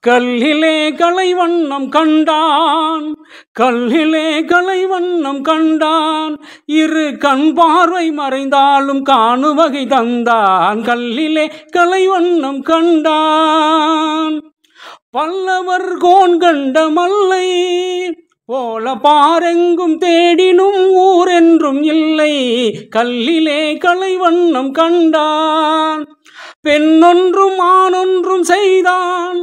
கல்லிலே கலைவண்ணம் கண்டான், கல்லிலே கலைவண்ணம் கண்டான், இரு கண் பார்வை மறைந்தாலும் காணுவகை தந்தான். கல்லிலே கலைவண்ணம் கண்டான். பல்லவர் கோன் கண்ட மல்லை போல பாரெங்கும் தேடினும் ஊரென்றும் இல்லை. கல்லிலே கலைவண்ணம் கண்டான். பெண்ணொன்றும் ஆணொன்றும் செய்தான்,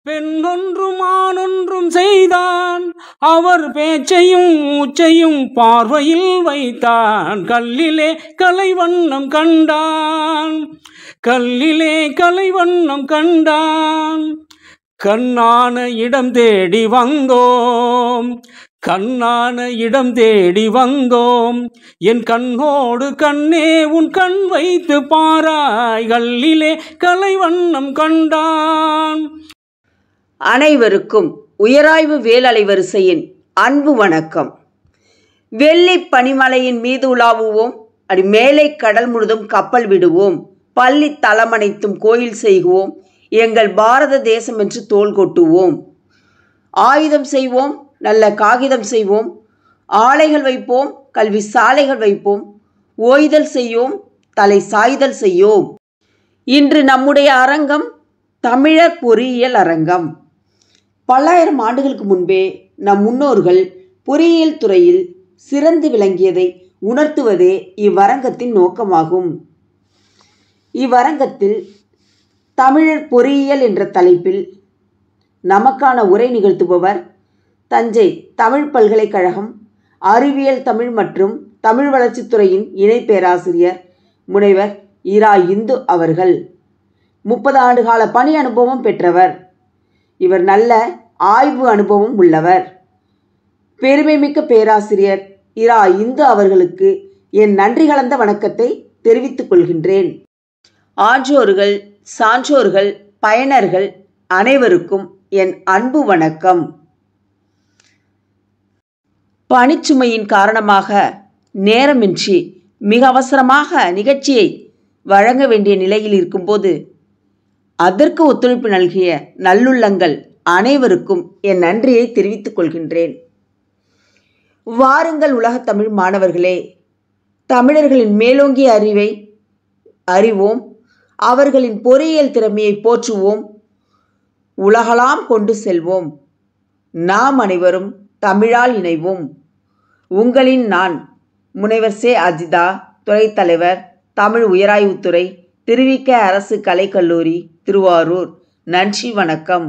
பெண்ணொன்றும் ஆணொன்றும் செய்தான், அவர் பேச்சையும் மூச்சையும் பார்வையில் வைத்தான். கல்லிலே கலைவண்ணம் கண்டான், கல்லிலே கலைவண்ணம் கண்டான். கண்ணான இடம் தேடி வந்தோம், கண்ணான இடம் தேடி வந்தோம், என் கண்ணோடு கண்ணே உன் கண் வைத்து பாராய். கல்லிலே கலைவண்ணம் கண்டான். அனைவருக்கும் உயராய்வு வேலலைவரிசையின் அன்பு வணக்கம். வெள்ளி பனிமலையின் மீது உலாவுவோம், அடி மேலை கடல் முழுதும் கப்பல் விடுவோம், பள்ளி தலமனைத்தும் கோயில் செய்குவோம், எங்கள் பாரத தேசம் என்று தோள் கொட்டுவோம். ஆயுதம் செய்வோம், நல்ல காகிதம் செய்வோம், ஆலைகள் வைப்போம், கல்வி சாலைகள் வைப்போம், ஓய்தல் செய்யோம், தலை சாய்தல் செய்யோம். இன்று நம்முடைய அரங்கம் தமிழர் பொறியியல் அரங்கம். பல்லாயிரம் ஆண்டுகளுக்கு முன்பே நம் முன்னோர்கள் பொறியியல் துறையில் சிறந்து விளங்கியதை உணர்த்துவதே இவ்வரங்கத்தின் நோக்கமாகும். இவ்வரங்கத்தில் தமிழர் பொறியியல் என்ற தலைப்பில் நமக்கான உரை நிகழ்த்துபவர் தஞ்சை தமிழ் பல்கலைக்கழகம் அறிவியல் தமிழ் மற்றும் தமிழ் வளர்ச்சித்துறையின் இணை பேராசிரியர் முனைவர் இரா. இந்து அவர்கள். 30 ஆண்டு கால பணி அனுபவம் பெற்றவர். இவர் நல்ல ஆய்வு அனுபவம் உள்ளவர். பெருமைமிக்க பேராசிரியர் இரா. இந்து அவர்களுக்கு என் நன்றி கலந்த வணக்கத்தை தெரிவித்துக் கொள்கின்றேன். ஆன்றோர்கள், சான்றோர்கள், பயனர்கள் அனைவருக்கும் என் அன்பு வணக்கம். பணிச்சுமையின் காரணமாக நேரமின்றி மிக அவசரமாக நிகழ்ச்சியை வழங்க வேண்டிய நிலையில் இருக்கும்போது அதற்கு ஒத்துழைப்பு நல்கிய நல்லுள்ளங்கள் அனைவருக்கும் என் நன்றியை தெரிவித்துக் கொள்கின்றேன். வாருங்கள் உலகத் தமிழ் மாணவர்களே, தமிழர்களின் மேலோங்கிய அறிவை அறிவோம், அவர்களின் பொறியியல் திறமையை போற்றுவோம், உலகளாம் கொண்டு செல்வோம். நாம் அனைவரும் தமிழால் இணைவோம். உங்களின் நான் முனைவர் சே. அஜிதா, துறைத் தலைவர், தமிழ் உயராய்வுத்துறை, திருவிக அரசு கலைக்கல்லூரி, திருவாரூர். நன்றி, வணக்கம்.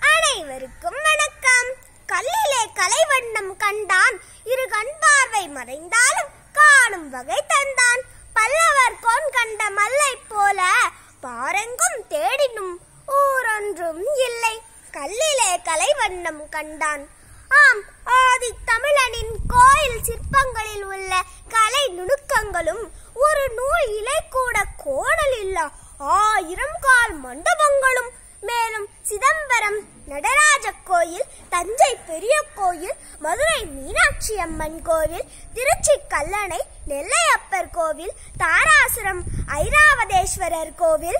அனைவருக்கும் வணக்கம். கல்லிலே கலைவண்ணம் கண்டான், இரு கண் பார்வை மறைந்தாலும் காணும் வகை தந்தான். பல்லவர் கோன் கண்ட மல்லை போல பாரெங்கும் தேடினும் ஊரொன்றும் இல்லை. கல்லிலே கலைவண்ணம் கண்டான். ஆம், ஆதி தமிழனின் கோயில் சிற்பங்களில் உள்ள கலை நுணுக்கங்களும் ஒரு நூல் இலை கூட கோடல் இல்லா 1000 கால் மண்டபங்களும், மேலும் சிதம்பரம் நடராஜ கோயில், தஞ்சை பெரிய கோயில், மதுரை மீனாட்சி அம்மன் கோவில், திருச்சி கல்லணை நெல்லையப்பர் கோவில், தாராசுரம் ஐராவதேஸ்வரர் கோவில்,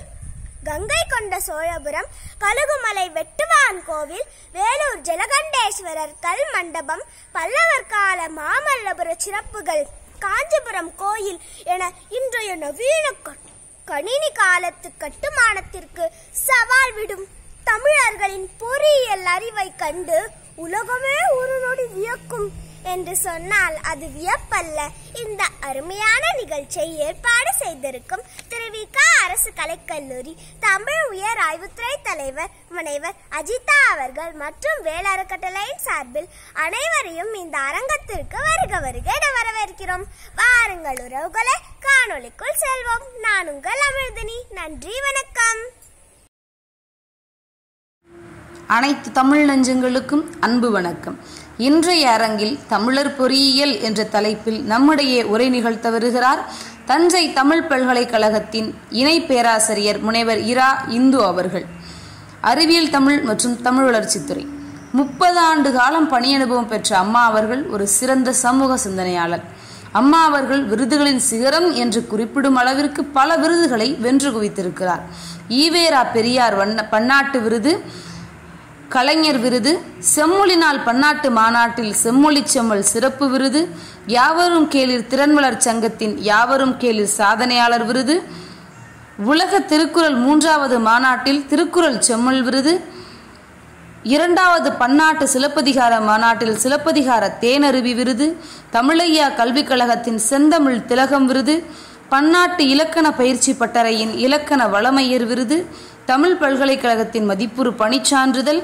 கங்கை கொண்ட சோழபுரம் கழுகுமலை வெட்டுவான் கோவில், வேலூர் ஜலகண்டேஸ்வரர் கல் மண்டபம், பல்லவர் கால மாமல்லபுர சிறப்புகள், காஞ்சிபுரம் கோயில் என இன்றைய நவீன கணினி காலத்து கட்டுமானத்திற்கு சவால் விடும் தமிழர்களின் பொறியியல் அறிவை கண்டு உலகமே ஒரு நொடி வியக்கும் என்று சொன்னால் அது வியப்பல்ல. இந்த அருமையான நிகழ்ச்சியை ஏற்பாடு செய்திருக்கும் திருவிக அரசு கலைக்கல்லூரி தமிழ் உயர் ஆய்வுத்துறை தலைவர் முனைவர் அஜிதா அவர்கள் மற்றும் வேலறக்கட்டளையின் சார்பில் அனைவரையும் இந்த அரங்கத்திற்கு வருக வருக என வரவேற்கிறோம். வாருங்கள் உறவுகளை, காணொளிக்குள் செல்வோம். நான் உங்கள் அமிர்தினி. நன்றி, வணக்கம். அனைத்து தமிழ் நெஞ்சங்களுக்கும் அன்பு வணக்கம். இன்றைய அரங்கில் தமிழர் பொறியியல் என்ற தலைப்பில் நம்முடைய உரை நிகழ்த்த வருகிறார் தஞ்சை தமிழ் பல்கலைக்கழகத்தின் இணை பேராசிரியர் முனைவர் இரா. இந்து அவர்கள். அறிவியல் தமிழ் மற்றும் தமிழ் வளர்ச்சித்துறை 30 ஆண்டு காலம் பணி அனுபவம் பெற்ற அம்மா அவர்கள் ஒரு சிறந்த சமூக சிந்தனையாளர். அம்மா அவர்கள் விருதுகளின் சிகரம் என்று குறிப்பிடும் அளவிற்கு பல விருதுகளை வென்று குவித்திருக்கிறார். ஈவேரா பெரியார் பன்னாட்டு விருது, கலைஞர் விருது, செம்மொழி நாள் பன்னாட்டு மாநாட்டில் செம்மொழி செம்மல் சிறப்பு விருது, யாவரும் கேளிர் திறன்வளர் சங்கத்தின் யாவரும் கேளிர் சாதனையாளர் விருது, உலக திருக்குறள் 3வது மாநாட்டில் திருக்குறள் செம்மல் விருது, 2வது பன்னாட்டு சிலப்பதிகார மாநாட்டில் சிலப்பதிகார தேனருவி விருது, தமிழையா கல்விக் கழகத்தின் செந்தமிழ் திலகம் விருது, பன்னாட்டு இலக்கண பயிற்சி பட்டறையின் இலக்கண வளமையர் விருது, தமிழ் பல்கலைக்கழகத்தின் மதிப்புறு பணிச்சான்றிதழ்,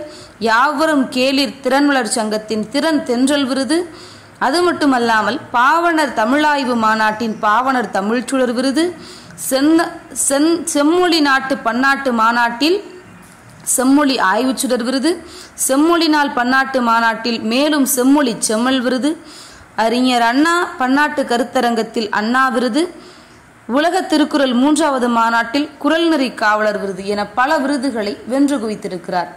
யாவரும் கேளிர் திறன்வளர் சங்கத்தின் திறன் தென்றல் விருது, அது மட்டுமல்லாமல் பாவனர் தமிழாய்வு மாநாட்டின் பாவனர் தமிழ்ச்சுடர் விருது, செம்மொழி நாட்டு பன்னாட்டு மாநாட்டில் செம்மொழி ஆய்வுச்சுடர் விருது, செம்மொழி நாள் பன்னாட்டு மாநாட்டில் மேலும் செம்மொழி செம்மல் விருது, அறிஞர் அண்ணா பன்னாட்டு கருத்தரங்கத்தில் அண்ணா விருது, உலக திருக்குறள் 3வது மாநாட்டில் குறள் நெறி காவலர் விருது என பல விருதுகளை வென்று குவித்திருக்கிறார்.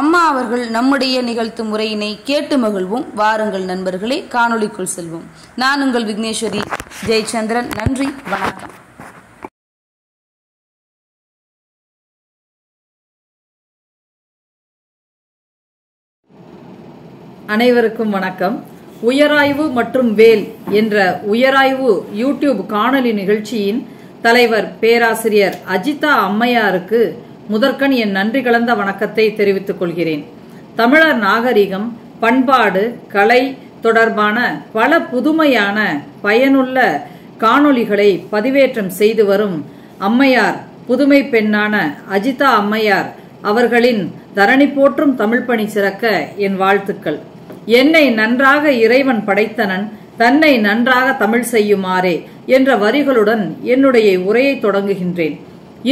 அம்மா அவர்கள் நம்முடைய நிகழ்த்தும் உரையினை கேட்டு மகிழ்வோம். வாருங்கள் நண்பர்களே, காணொளிக்குள் செல்வோம். நான் உங்கள் விக்னேஸ்வரி ஜெயச்சந்திரன். நன்றி, வணக்கம். அனைவருக்கும் வணக்கம். உயராய்வு மற்றும் வேல் என்ற உயராய்வு யூடியூப் காணொலி நிகழ்ச்சியின் தலைவர் பேராசிரியர் அஜிதா அம்மையாருக்கு முதற்கண் என் நன்றி கலந்த வணக்கத்தை தெரிவித்துக் கொள்கிறேன். தமிழர் நாகரிகம், பண்பாடு, கலை தொடர்பான பல புதுமையான பயனுள்ள காணொளிகளை பதிவேற்றம் செய்து வரும் அம்மையார், புதுமை பெண்ணான அஜிதா அம்மையார் அவர்களின் தரணி போற்றும் தமிழ் பணி சிறக்க என் வாழ்த்துக்கள். என்னை நன்றாக இறைவன் படைத்தனன், தன்னை நன்றாக தமிழ் செய்யுமாறே என்ற வரிகளுடன் என்னுடைய உரையை தொடங்குகின்றேன்.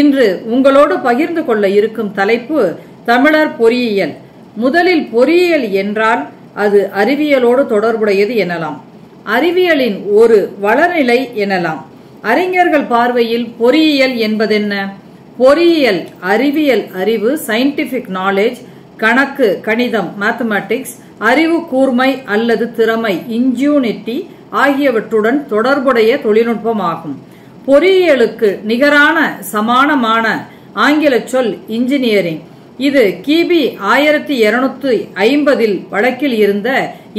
இன்று உங்களோடு பகிர்ந்து கொள்ள இருக்கும் தலைப்பு தமிழர் பொறியியல். முதலில் பொறியியல் என்றால் அது அறிவியலோடு தொடர்புடையது எனலாம், அறிவியலின் ஒரு வளர்நிலை எனலாம். அறிஞர்கள் பார்வையில் பொறியியல் என்பதென்ன? பொறியியல் அறிவியல் அறிவு, சயின்டிபிக் நாலேஜ், கணக்கு கணிதம் மேத்தமேட்டிக்ஸ், அறிவு கூர்மை அல்லது திறமை இன்ஜினிட்டி ஆகியவற்றுடன் தொடர்புடைய தொழில்நுட்பமாகும். பொறியியலுக்கு நிகரான சமானமான ஆங்கில சொல் இன்ஜினியரிங். இது கிபி 1250 வழக்கில் இருந்த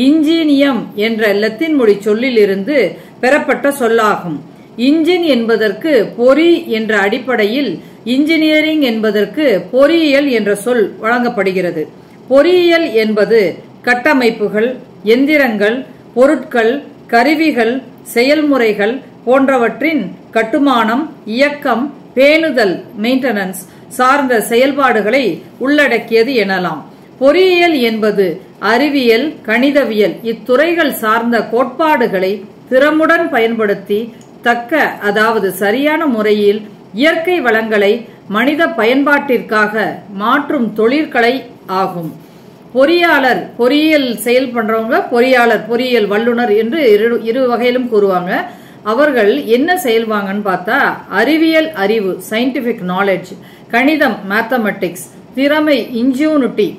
இன்ஜினியம் என்ற லத்தீன் மொழி சொல்லில் இருந்து பெறப்பட்ட சொல்லாகும். இன்ஜின் என்பதற்கு பொறி என்ற அடிப்படையில், இன்ஜினியரிங் என்பதற்கு பொறியியல் என்ற சொல் வழங்கப்படுகிறது. பொறியியல் என்பது கட்டமைப்புகள், எந்திரங்கள், பொருட்கள், கருவிகள், செயல்முறைகள் போன்றவற்றின் கட்டுமானம், இயக்கம், பேணுதல் மெயின்டெனன்ஸ் சார்ந்த செயல்பாடுகளை உள்ளடக்கியது எனலாம். பொறியியல் என்பது அறிவியல், கணிதவியல் இத்துறைகள் சார்ந்த கோட்பாடுகளை திறமுடன் பயன்படுத்தி தக்க, அதாவது சரியான முறையில் இயற்கை வளங்களை மனித பயன்பாட்டிற்காக மாற்றும் தொழிற்கலை ஆகும். பொறியாளர், பொறியியல் செயல் பண்றவங்க பொறியாளர், பொறியியல் வல்லுனர் என்று இரு வகையிலும் கூறுவாங்க. அவர்கள் என்ன செயல்வாங்கன்னு பார்த்தா, அறிவியல் அறிவு சயின்டிபிக் நாலேஜ், கணிதம் மேத்தமெட்டிக்ஸ், திறமை இன்ஜினிட்டி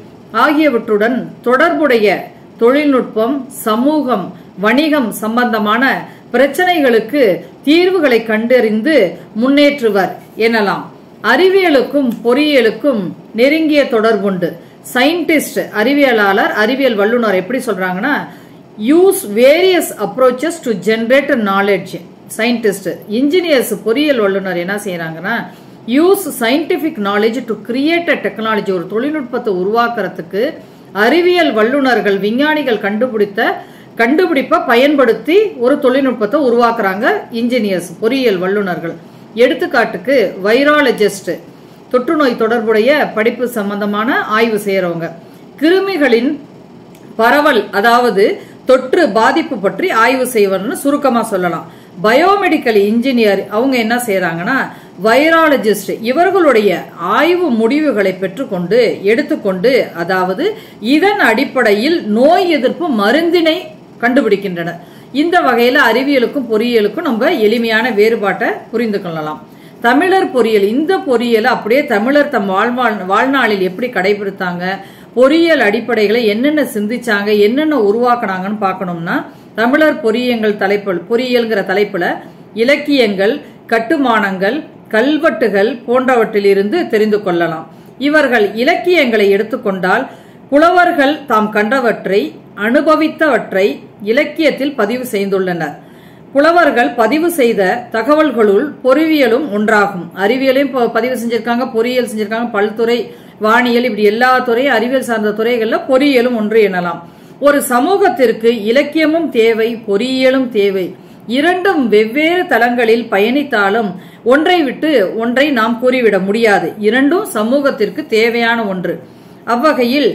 ஆகியவற்றுடன் தொடர்புடைய தொழில்நுட்பம், சமூகம், வணிகம் சம்பந்தமான பிரச்சனைகளுக்கு தீர்வுகளை கண்டறிந்து முன்னேற்றுவர் எனலாம். அறிவியலுக்கும் பொறியியலுக்கும் நெருங்கிய தொடர்புண்டு. சயின்டிஸ்ட் அறிவியலாளர், அறிவியல் வல்லுநர் எப்படி சொல்றாங்கன்னா, use various approaches to generate knowledge. Scientist. Engineers பொறியியல் வல்லுநர் என்ன செய்யறாங்கன்னா, use scientific knowledge to create a technology. ஒரு தொழில்நுட்பத்தை உருவாக்குறதுக்கு அறிவியல் வல்லுநர்கள், விஞ்ஞானிகள் கண்டுபிடிப்பை பயன்படுத்தி ஒரு தொழில்நுட்பத்தை உருவாக்குறாங்க இன்ஜினியர்ஸ், பொறியியல் வல்லுநர்கள். எடுத்துக்காட்டுக்கு வைராலஜிஸ்ட், தொற்று நோய் தொடர்புடைய படிப்பு சம்பந்தமான ஆய்வு செய்யறவங்க. கிருமிகளின் பரவல், அதாவது தொற்று பாதிப்பு பற்றி ஆய்வு செய்வர்னு சுருக்கமா சொல்லலாம். பயோமெடிக்கல் இன்ஜினியர் அவங்க என்ன செய்யறாங்கன்னா, வைராலஜிஸ்ட் இவர்களுடைய ஆய்வு முடிவுகளை பெற்றுக்கொண்டு எடுத்துக்கொண்டு, அதாவது இதன் அடிப்படையில் நோய் எதிர்ப்பு மருந்தினை கண்டுபிடிக்கின்றனர். இந்த வகையில அறிவியலுக்கும் பொறியியலுக்கும் நம்ம எளிமையான வேறுபாட்டை புரிந்து கொள்ளலாம். தமிழர் பொறியியல், இந்த பொறியியலை அப்படியே தமிழர் தம் வாழ்நாளில் எப்படி கடைபிடித்தாங்க, பொறியியல் அடிப்படைகளை என்னென்ன சிந்திச்சாங்க, என்னென்ன உருவாக்குனாங்கன்னு பார்க்கணும்னா, தமிழர் பொறியியல்ங்கிற தலைப்புல இலக்கியங்கள், கட்டுமானங்கள், கல்வெட்டுகள் போன்றவற்றிலிருந்து தெரிந்து கொள்ளலாம். இவர்கள் இலக்கியங்களை எடுத்துக்கொண்டால் புலவர்கள் தாம் கண்டவற்றை, அனுபவித்தவற்றை இலக்கியத்தில் பதிவு செய்துள்ளனர். புலவர்கள் பதிவு செய்த தகவல்களுள் பொறியியலும் ஒன்றாகும். அறிவியலையும் பதிவு செஞ்சிருக்காங்க, பொறியியல் செஞ்சிருக்காங்க, பல்துறை, வானியல், இப்படி எல்லா துறையும் அறிவியல் சார்ந்த துறைகள்ல பொறியியலும் ஒன்று எனலாம். ஒரு சமூகத்திற்கு இலக்கியமும் தேவை, பொறியியலும் தேவை. இரண்டும் வெவ்வேறு தளங்களில் பயணித்தாலும் ஒன்றை விட்டு ஒன்றை நாம் கூறிவிட முடியாது. இரண்டும் சமூகத்திற்கு தேவையான ஒன்று. அவ்வகையில்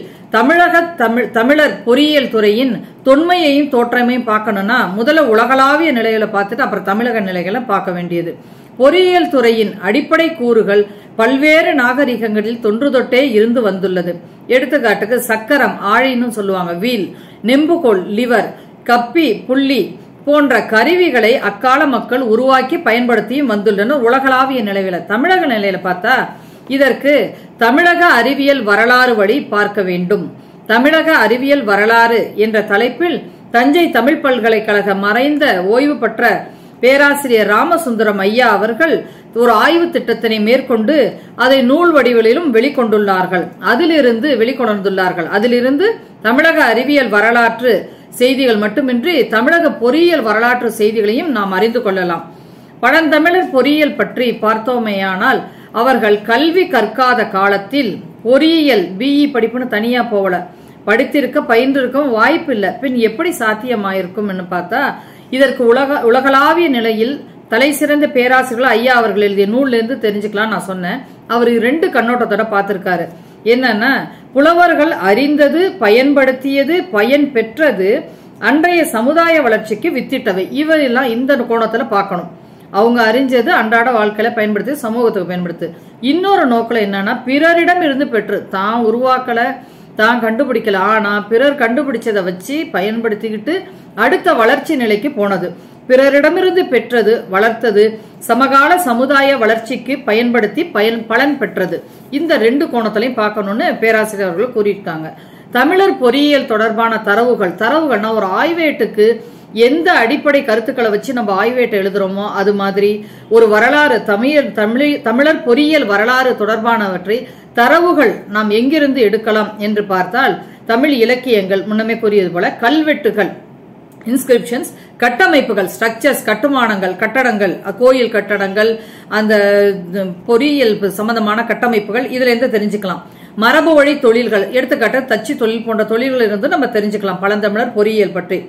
தமிழர் பொறியியல் துறையின் தொன்மையையும் தோற்றமையும் பார்க்கணும்னா முதல்ல உலகளாவிய நிலைகளை பார்த்துட்டு அப்புறம் தமிழக நிலைகளை பார்க்க வேண்டியது. பொறியியல் துறையின் அடிப்படை கூறுகள் பல்வேறு நாகரிகங்களில் தொன்று தொட்டே இருந்து வந்துள்ளது. எடுத்துக்காட்டுக்கு சக்கரம், ஆழின்னு சொல்லுவாங்க, வீல், நெம்புகோல், லிவர், கப்பி, புள்ளி போன்ற கருவிகளை அக்கால மக்கள் உருவாக்கி பயன்படுத்தியும் வந்துள்ளனர் உலகளாவிய நிலையில. தமிழக நிலையில பார்த்தா இதற்கு தமிழக அறிவியல் வரலாறு வழி பார்க்க வேண்டும். தமிழக அறிவியல் வரலாறு என்ற தலைப்பில் தஞ்சை தமிழ் பல்கலைக்கழக மறைந்த ஓய்வு பெற்ற பேராசிரியர் ராமசுந்தரம் ஐயா அவர்கள் ஒரு ஆய்வு திட்டத்தினை மேற்கொண்டு அதை நூல் வடிவிலும் வெளிக்கொண்டுள்ளார்கள். அதிலிருந்து தமிழக அறிவியல் வரலாற்று செய்திகள் மட்டுமின்றி தமிழக பொறியியல் வரலாற்று செய்திகளையும் நாம் அறிந்து கொள்ளலாம். பழந்தமிழர் பொறியியல் பற்றி பார்த்தோமேயானால் அவர்கள் கல்வி கற்காத காலத்தில் பொறியியல் பிஇ படிப்புன்னு தனியா போகல, படித்திருக்க பயின்றிருக்கவும் வாய்ப்பு இல்லை. பின் எப்படி சாத்தியமாயிருக்கும் பார்த்தா இதற்கு உலகளாவிய நிலையில் தலை சிறந்த பேராசிரியர்கள் ஐயா அவர்கள் எழுதிய நூல்ல இருந்து தெரிஞ்சுக்கலாம். நான் சொன்னேன், அவர் 2 கண்ணோட்டத்தோட பார்த்திருக்காரு. என்னன்னா, புலவர்கள் அறிந்தது, பயன்படுத்தியது, பயன் பெற்றது அன்றைய சமுதாய வளர்ச்சிக்கு வித்திட்டவை. இவையெல்லாம் இந்த கோணத்துல பார்க்கணும். அவங்க அறிஞ்சது அன்றாட வாழ்க்கையில பயன்படுத்தி சமூகத்துக்கு பயன்படுத்து. இன்னொரு நோக்கில் என்னன்னா, பிறரிடம் இருந்து பெற்று தான் உருவாக்கல, தான் கண்டுபிடிக்கல, ஆனா பிறர் கண்டுபிடிச்சதை வச்சு பயன்படுத்திக்கிட்டு அடுத்த வளர்ச்சி நிலைக்கு போனது. பிறரிடமிருந்து பெற்றது, வளர்த்தது, சமகால சமுதாய வளர்ச்சிக்கு பயன்படுத்தி பலன் பெற்றது. இந்த 2 கோணத்திலையும் பார்க்கணும்னு பேராசிரியர் அவர்கள் கூறியிருக்காங்க. தமிழர் பொறியியல் தொடர்பான தரவுகள்னா ஒரு ஆய்வேட்டுக்கு எந்த அடிப்படை கருத்துக்களை வச்சு நம்ம ஆய்வேட்டை எழுதுறோமோ அது மாதிரி ஒரு வரலாறு, தமிழர் பொறியியல் வரலாறு தொடர்பானவற்றை தரவுகள் நாம் எங்கிருந்து எடுக்கலாம் என்று பார்த்தால் தமிழ் இலக்கியங்கள், முன்னமே கூறியது போல கல்வெட்டுகள், இன்ஸ்கிரிப்ஷன்ஸ், கட்டமைப்புகள், ஸ்ட்ரக்சர்ஸ், கட்டுமானங்கள், கட்டடங்கள், கோயில் கட்டடங்கள், அந்த பொறியியல் சம்பந்தமான கட்டமைப்புகள், இதுல இருந்து தெரிஞ்சுக்கலாம். மரபு வழி தொழில்கள், எடுத்துக்காட்டு தச்சு தொழில் போன்ற தொழில்கள் இருந்து நம்ம தெரிஞ்சுக்கலாம் பழந்தமிழர் பொறியியல் பற்றி.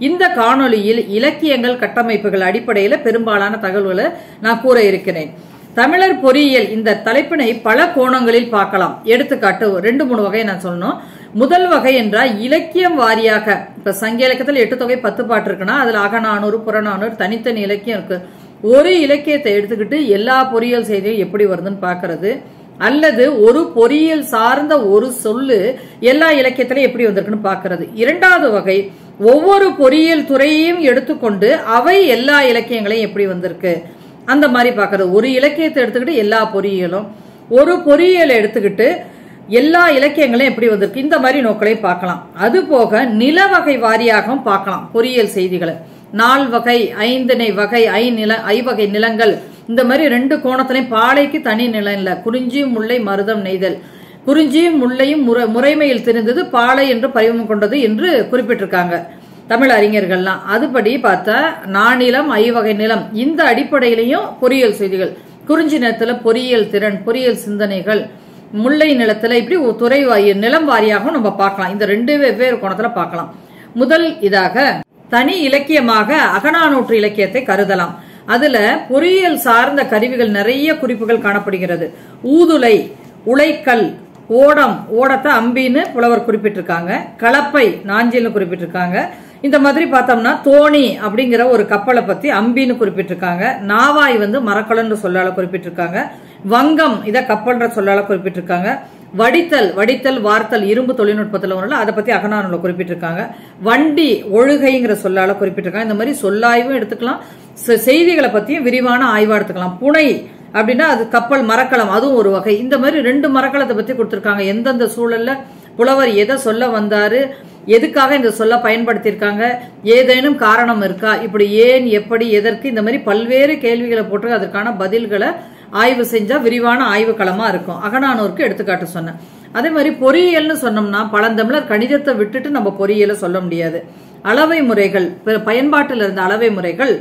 இந்த காணொலியில் இலக்கியங்கள், கட்டமைப்புகள் அடிப்படையில பெரும்பாலான தகவல்களை நான் கூற இருக்கிறேன். தமிழர் பொறியியல் இந்த தலைப்பினை பல கோணங்களில் பார்க்கலாம். எடுத்துக்காட்டு 2-3 வகை நான் சொல்லணும். முதல் வகை என்றால் இலக்கியம் வாரியாக. இப்ப சங்க இலக்கியத்தில் 8 தொகை 10 பாட்டு இருக்குன்னா அதுல அகநானூறு, புறநானூறு, தனித்தனி இலக்கியம் இருக்கு. ஒரு இலக்கியத்தை எடுத்துக்கிட்டு எல்லா பொறியியல் செய்தியும் எப்படி வருதுன்னு பாக்குறது, அல்லது ஒரு பொறியியல் சார்ந்த ஒரு சொல்லு எல்லா இலக்கியத்திலும் எப்படி வந்திருக்குன்னு பாக்குறது. இரண்டாவது வகை ஒவ்வொரு பொறியியல் துறையையும் எடுத்துக்கொண்டு அவை எல்லா இலக்கியங்களையும் எப்படி வந்திருக்கு அந்த மாதிரி பாக்குறது. ஒரு இலக்கியத்தை எடுத்துக்கிட்டு எல்லா பொறியியலும், ஒரு பொறியியலை எடுத்துக்கிட்டு எல்லா இலக்கியங்களையும் எப்படி வந்திருக்கு, இந்த மாதிரி நோக்களையும் பார்க்கலாம். அது போக நில வகை வாரியாகவும் பார்க்கலாம் பொறியியல் செய்திகளை. 4 வகை, 5 வகை, ஐவகை நிலங்கள், இந்த மாதிரி 2 கோணத்திலையும். பாலைக்கு தனி நிலம் இல்ல, குறிஞ்சியும் முல்லை மருதம் நெய்தல், குறிஞ்சியும் முல்லையும் முறைமையில் தெரிந்தது பாலை என்று பரிவம் கொண்டது என்று குறிப்பிட்டிருக்காங்க தமிழ் அறிஞர்கள்லாம். அதுபடி பார்த்தா நானிலம், ஐவகை நிலம், இந்த அடிப்படையிலையும் பொறியியல் செய்திகள். குறிஞ்சி நிலத்துல பொறியியல் திறன், பொறியியல் சிந்தனைகள், முல்லை நிலத்துல இப்படி துறை நிலம் வாரியாகவும் நம்ம பார்க்கலாம். இந்த 2 வெவ்வேறு கோணத்துல பார்க்கலாம். முதல் இதாக தனி இலக்கியமாக அகநானூற்று இலக்கியத்தை கருதலாம். அதுல பொறியியல் சார்ந்த கருவிகள் நிறைய குறிப்புகள் காணப்படுகிறது. ஊதுலை, உலைக்கல், ஓடம், ஓடத்தை அம்பின்னு புலவர் குறிப்பிட்டிருக்காங்க. கலப்பை நாஞ்சில்னு குறிப்பிட்டிருக்காங்க. இந்த மாதிரி பார்த்தோம்னா தோணி அப்படிங்கிற ஒரு கப்பலை பத்தி அம்பின்னு குறிப்பிட்டிருக்காங்க. நாவாய் மரக்கலன்ற சொல்லால குறிப்பிட்டிருக்காங்க. வங்கம் இத கப்பல்ன்ற சொல்லால குறிப்பிட்டிருக்காங்க. வடித்தல், வார்த்தல் இரும்பு தொழில்நுட்பத்துல வரல, அதை பத்தி அகநானூறுல குறிப்பிட்டிருக்காங்க. வண்டி, ஒழுகைங்கிற சொல்லால குறிப்பிட்டிருக்காங்க. இந்த மாதிரி சொல்லாய்வும் எடுத்துக்கலாம், செய்திகளை பத்தியும் விரிவான ஆய்வா எடுத்துக்கலாம். புனை அப்படின்னா அது கப்பல், மரக்கலம் அதுவும் ஒரு வகை. இந்த மாதிரி 2 மரக்கலத்தை பத்தி கொடுத்திருக்காங்க. எந்தெந்த சூழல்ல புலவர் எதை சொல்ல வந்தாரு, எதுக்காக இந்த சொல்ல பயன்படுத்தியிருக்காங்க, ஏதேனும் காரணம் இருக்கா, இப்படி ஏன், எப்படி, எதற்கு, இந்த மாதிரி பல்வேறு கேள்விகளை போட்டு அதற்கான பதில்களை ஆய்வு செஞ்சா விரிவான ஆய்வு களமா இருக்கும். அகநானூருக்கு எடுத்துக்காட்டு சொன்னேன். அதே மாதிரி பொறியியல்னு சொன்னோம்னா பழந்தமிழர் கணிதத்தை விட்டுட்டு நம்ம பொறியியலை சொல்ல முடியாது. அளவை முறைகள், பயன்பாட்டில் இருந்த அளவை முறைகள்,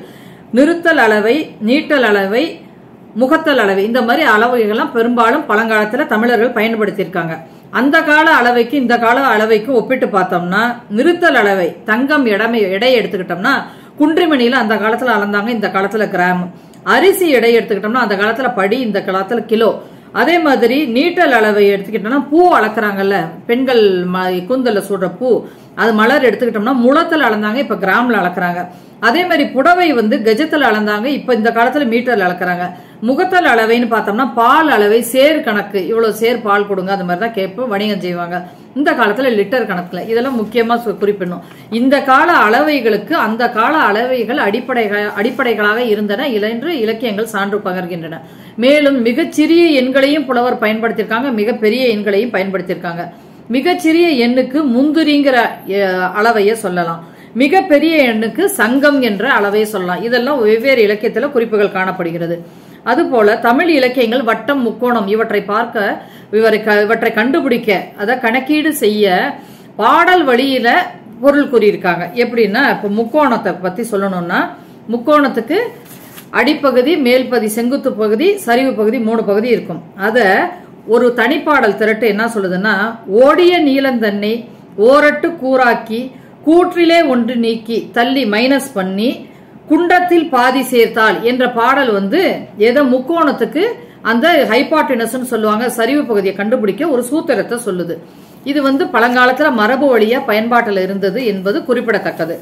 நிறுத்தல் அளவை, நீட்டல் அளவை, முகத்தல் அளவை, இந்த மாதிரி அளவைகள்லாம் பெரும்பாலும் பழங்காலத்துல தமிழர்கள் பயன்படுத்தியிருக்காங்க. அந்த கால அளவைக்கு இந்த கால அளவைக்கும் ஒப்பிட்டு பார்த்தோம்னா நிறுத்தல் அளவை, தங்கம் எடை எடுத்துக்கிட்டோம்னா குன்றிமணியில அந்த காலத்துல அளந்தாங்க, இந்த காலத்துல கிராம். அரிசி எடை எடுத்துக்கிட்டோம்னா அந்த காலத்துல படி, இந்த காலத்துல கிலோ. அதே மாதிரி நீட்டல் அளவை எடுத்துக்கிட்டோம்னா பூ அளக்குறாங்கல்ல, பெண்கள் கூந்தல்ல சூடுற பூ, அது மலர் எடுத்துக்கிட்டோம்னா முழத்துல அளந்தாங்க, இப்ப கிராம்ல அளக்குறாங்க. அதே மாதிரி புடவை கஜத்துல அளந்தாங்க, இப்ப இந்த காலத்துல மீட்டர்ல அளக்குறாங்க. முகத்தல் அளவைன்னு பார்த்தோம்னா பால் அளவை, சேர் கணக்கு, இவ்வளவு சேர் பால் கொடுங்க, அது மாதிரிதான் கேட்போம், வணிகம் செய்வாங்க. இந்த காலத்துல லிட்டர் கணக்குல. இதெல்லாம் முக்கியமா குறிப்பிடணும். இந்த கால அளவைகளுக்கு அந்த கால அளவைகள் அடிப்படைகளாக இருந்தன என்று இலக்கியங்கள் சான்று பகர்கின்றன. மேலும் மிகச்சிறிய எண்களையும் புலவர் பயன்படுத்தியிருக்காங்க, மிகப்பெரிய எண்களையும் பயன்படுத்தியிருக்காங்க. மிகச்சிறிய எண்ணுக்கு முந்துரிங்கிற அளவைய சொல்லலாம், மிகப்பெரிய எண்ணுக்கு சங்கம் என்ற அளவையை சொல்லலாம். இதெல்லாம் வெவ்வேறு இலக்கியத்துல குறிப்புகள் காணப்படுகிறது. அதுபோல தமிழ் இலக்கியங்கள் வட்டம், முக்கோணம் இவற்றை பார்க்க, இவற்றை கண்டுபிடிக்க, அதை கணக்கீடு செய்ய பாடல் வழியில பொருள் கூறியிருக்காங்க. எப்படின்னா இப்ப முக்கோணத்தை பத்தி சொல்லணும்னா முக்கோணத்துக்கு அடிப்பகுதி, மேல் பகுதி, செங்குத்து பகுதி, சரிவு பகுதி, 3 பகுதி இருக்கும். அத ஒரு தனிப்பாடல் திரட்டு என்ன சொல்லுதுன்னா, ஓடிய நீலந்தன்னை ஓரட்டு கூறாக்கி கூற்றிலே ஒன்று நீக்கி தள்ளி மைனஸ் பண்ணி குண்டத்தில் பாதி சேர்த்தால் என்ற பாடல் ஏதோ முக்கோணத்துக்கு அந்த ஹைபாட்டினஸ் சொல்லுவாங்க, சரிவு பகுதியை கண்டுபிடிக்க ஒரு சூத்திரத்தை சொல்லுது. இது பழங்காலத்துல மரபு வழியா பயன்பாட்டில் இருந்தது என்பது குறிப்பிடத்தக்கது.